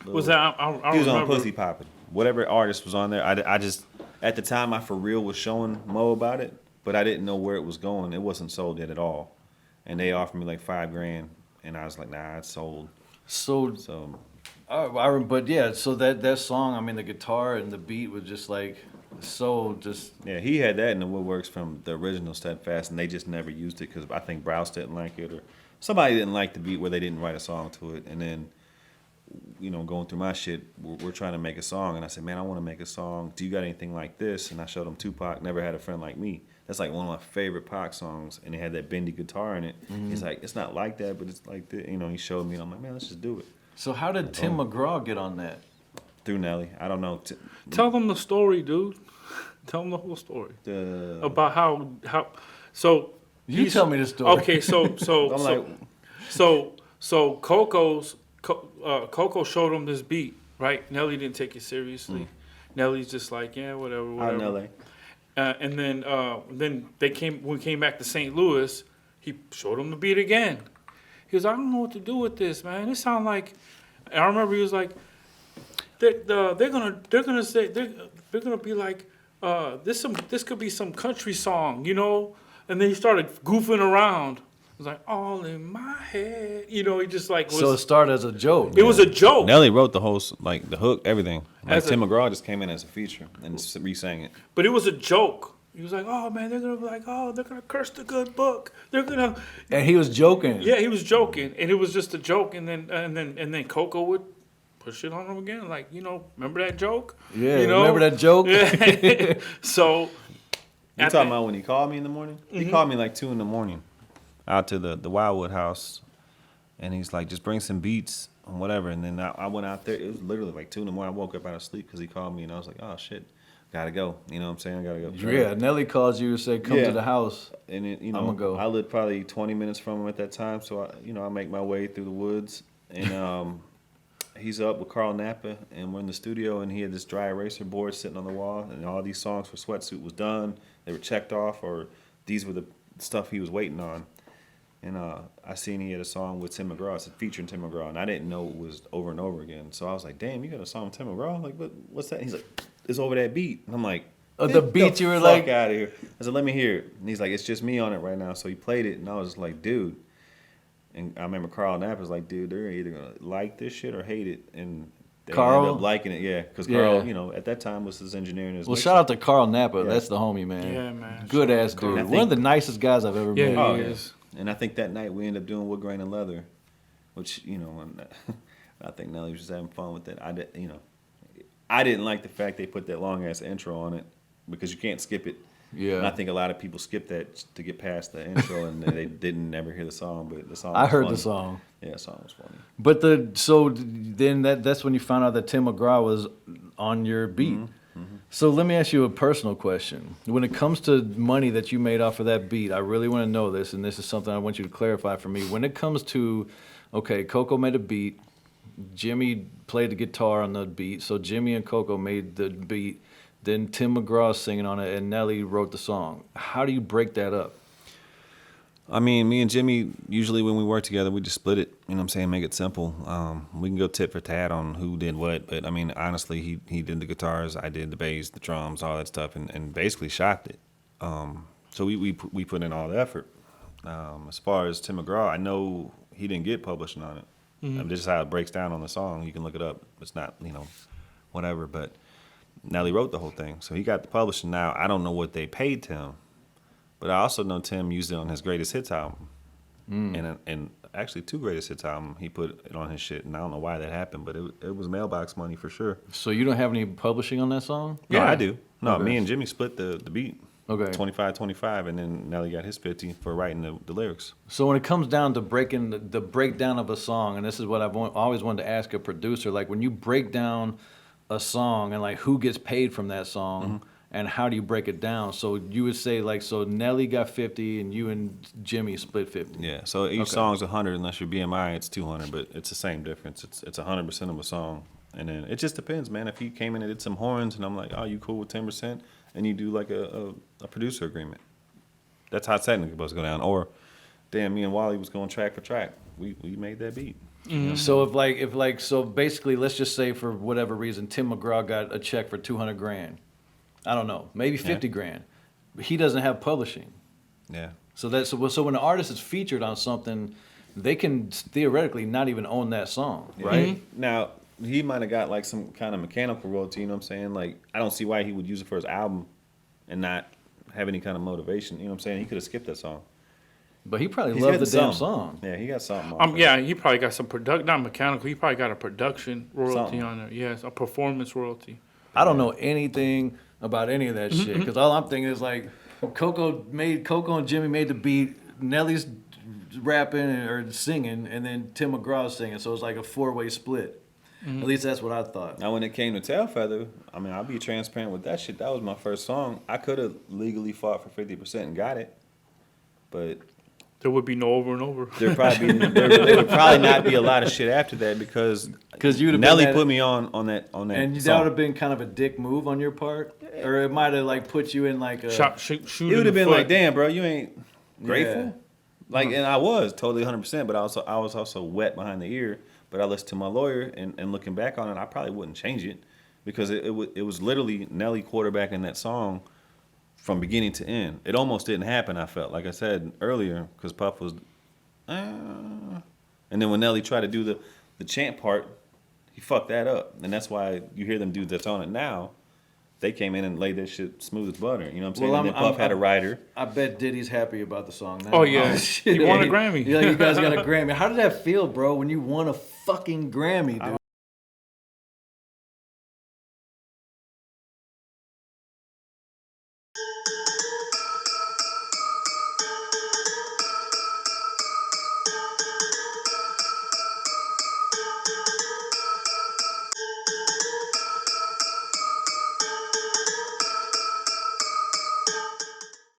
Was that I He was on remember. Pussy Poppin'. Whatever artist was on there, I just at the time I for real was showing Mo about it, but I didn't know where it was going. It wasn't sold yet at all, and they offered me like $5,000, and I was like, nah, it's sold. So, So but yeah, so that song, I mean, the guitar and the beat was just like so just. yeah, he had that in the woodworks from the original Steadfast, and they just never used it because I think Browse didn't like it or somebody didn't like the beat where they didn't write a song to it, and then. Going through my shit, we're trying to make a song, and I said, man, I want to make a song. Do you got anything like this? And I showed him Tupac, Never Had a Friend Like Me. That's like one of my favorite Pac songs, and it had that bendy guitar in it. He's like, it's not like that, but it's like this. He showed me, and I'm like, man, let's just do it. So how did Tim McGraw get on that? Through Nelly. I don't know. Tell them the story, dude. Tell them the whole story about how. So You he's- tell me the story. Okay, I'm like, so KOKO showed him this beat, right? Nelly didn't take it seriously. Nelly's just like, yeah, whatever. out in L.A. And then we came back to St. Louis. He showed him the beat again. He goes, I don't know what to do with this, man. It sound like. And I remember he was like, they're gonna be like, this could be some country song, And then he started goofing around. It was like all in my head, he just like was. So it started as a joke. It was a joke. Nelly wrote the whole, like, the hook, everything. Like, As a- Tim McGraw just came in as a feature and re-sang it. But it was a joke. He was like, "Oh man, they're gonna be like, oh, they're gonna curse the good book. They're gonna." And he was joking. Yeah, he was joking, and it was just a joke. And then KOKO would push it on him again, like, remember that joke? Yeah, remember that joke? Yeah. So. You at talking the- about when he called me in the morning? He called me like 2 a.m. out to the Wildwood house, and he's like, just bring some beats and whatever. And then I went out there. It was literally like 2 a.m. I woke up out of sleep because he called me, and I was like, oh shit, gotta go. You know what I'm saying? I gotta go. Yeah, Nelly calls you and said, come Yeah. to the house. And it, I'ma go. I lived probably 20 minutes from him at that time, so I make my way through the woods, and he's up with Carl Napa, and we're in the studio, and he had this dry eraser board sitting on the wall, and all these songs for Sweatsuit was done. They were checked off, or these were the stuff he was waiting on. And I seen he had a song with Tim McGraw. It's featuring Tim McGraw, and I didn't know it was Over and Over Again. So I was like, damn, you got a song with Tim McGraw? Like, what's that? He's like, it's over that beat. And I'm like, Oh, the "Get beat you were fuck like-" out of here. I said, let me hear it. And he's like, it's just me on it right now. So he played it, and I was just like, dude. And I remember Carl Knapp was like, dude, they're either going to like this shit or hate it. And they Carl? ended up liking it, yeah. Because Yeah. Carl, at that time was his engineer and his Well, mixer. shout out to Carl Napa. Yeah. That's the homie, man. Yeah, man. Good Shout out ass to Carl. dude. I One think- of the nicest guys I've ever Yeah, met. Oh, he yeah. is. And I think that night we ended up doing Wood Grain and Leather, which, and I think Nelly was just having fun with that. I didn't like the fact they put that long ass intro on it because you can't skip it. Yeah. And I think a lot of people skip that to get past the intro and they didn't never hear the song, but the song I was heard funny. the song. Yeah, the song was funny. But then that's when you found out that Tim McGraw was on your beat. So let me ask you a personal question. When it comes to money that you made off of that beat, I really want to know this, and this is something I want you to clarify for me. When it comes to, okay, KOKO made a beat, Jimmy played the guitar on the beat, so Jimmy and KOKO made the beat, then Tim McGraw's singing on it, and Nelly wrote the song. How do you break that up? I mean, me and Jimmy, usually when we work together, we just split it, make it simple. We can go tit for tat on who did what, but I mean, honestly, he did the guitars, I did the bass, the drums, all that stuff, and basically shot it. So we put in all the effort. As far as Tim McGraw, I know he didn't get publishing on it. This is how it breaks down on the song. You can look it up. It's not, whatever, but Nelly wrote the whole thing. So he got the publishing. Now, I don't know what they paid Tim. But I also know Tim used it on his greatest hits album, and actually 2 greatest hits album. He put it on his shit, and I don't know why that happened, but it was mailbox money for sure. So you don't have any publishing on that song? No, Yeah. I do. No, Okay. me and Jimmy split the beat. Okay. 25-25, and then Nelly got his 50 for writing the lyrics. So when it comes down to breaking the breakdown of a song, and this is what always wanted to ask a producer, like when you break down a song and like who gets paid from that song and how do you break it down? So you would say like, so Nelly got 50 and you and Jimmy split 50. Yeah, so each Okay. song's 100 unless you're BMI, it's 200, but it's the same difference. It's 100% of a song. And then it just depends, man. If he came in and did some horns and I'm like, oh, you cool with 10%? And you do like a producer agreement. That's how it's technically supposed to go down. Or, damn, me and Wally was going track for track. We made that beat. So so basically, let's just say for whatever reason, Tim McGraw got a check for 200 grand. I don't know, maybe 50 grand. But he doesn't have publishing. Yeah. So so when an artist is featured on something, they can theoretically not even own that song, right? Now, he might have got like some kind of mechanical royalty, you know what I'm saying? Like, I don't see why he would use it for his album and not have any kind of motivation. You know what I'm saying? He could have skipped that song. But he probably He's loved the getting damn something. song. Yeah, he got something. off Yeah, it. he probably got some not mechanical. He probably got a production royalty Something. on there. Yes, a performance royalty. I don't know anything about any of that shit because all I'm thinking is like KOKO and Jimmy made the beat. Nelly's rapping or singing, and then Tim McGraw's singing. So it's like a 4-way split. At least that's what I thought. Now, when it came to Tailfeather, I mean, I'll be transparent with that shit. That was my first song. I could have legally fought for 50% and got it, but There would be no over and over. there would probably not be a lot of shit after that because you would have Nelly put me on that and that song. would have been kind of a dick move on your part, or it might have like put you in like a Shoot It would have been foot. like, damn, bro, you ain't grateful. Yeah. Like, and I was totally 100%, but I was also wet behind the ear. But I listened to my lawyer, and looking back on it, I probably wouldn't change it because it was literally Nelly quarterbacking that song from beginning to end. It almost didn't happen, I felt. Like I said earlier, because Puff was, and then when Nelly tried to do the chant part, he fucked that up. And that's why you hear them dudes that's on it now, they came in and laid that shit smooth as butter. You know what I'm saying? Well, and then Puff had a writer. I bet Diddy's happy about the song now. Oh, yeah. shit. He won a Grammy. Yeah, you guys got a Grammy. How did that feel, bro, when you won a fucking Grammy, dude?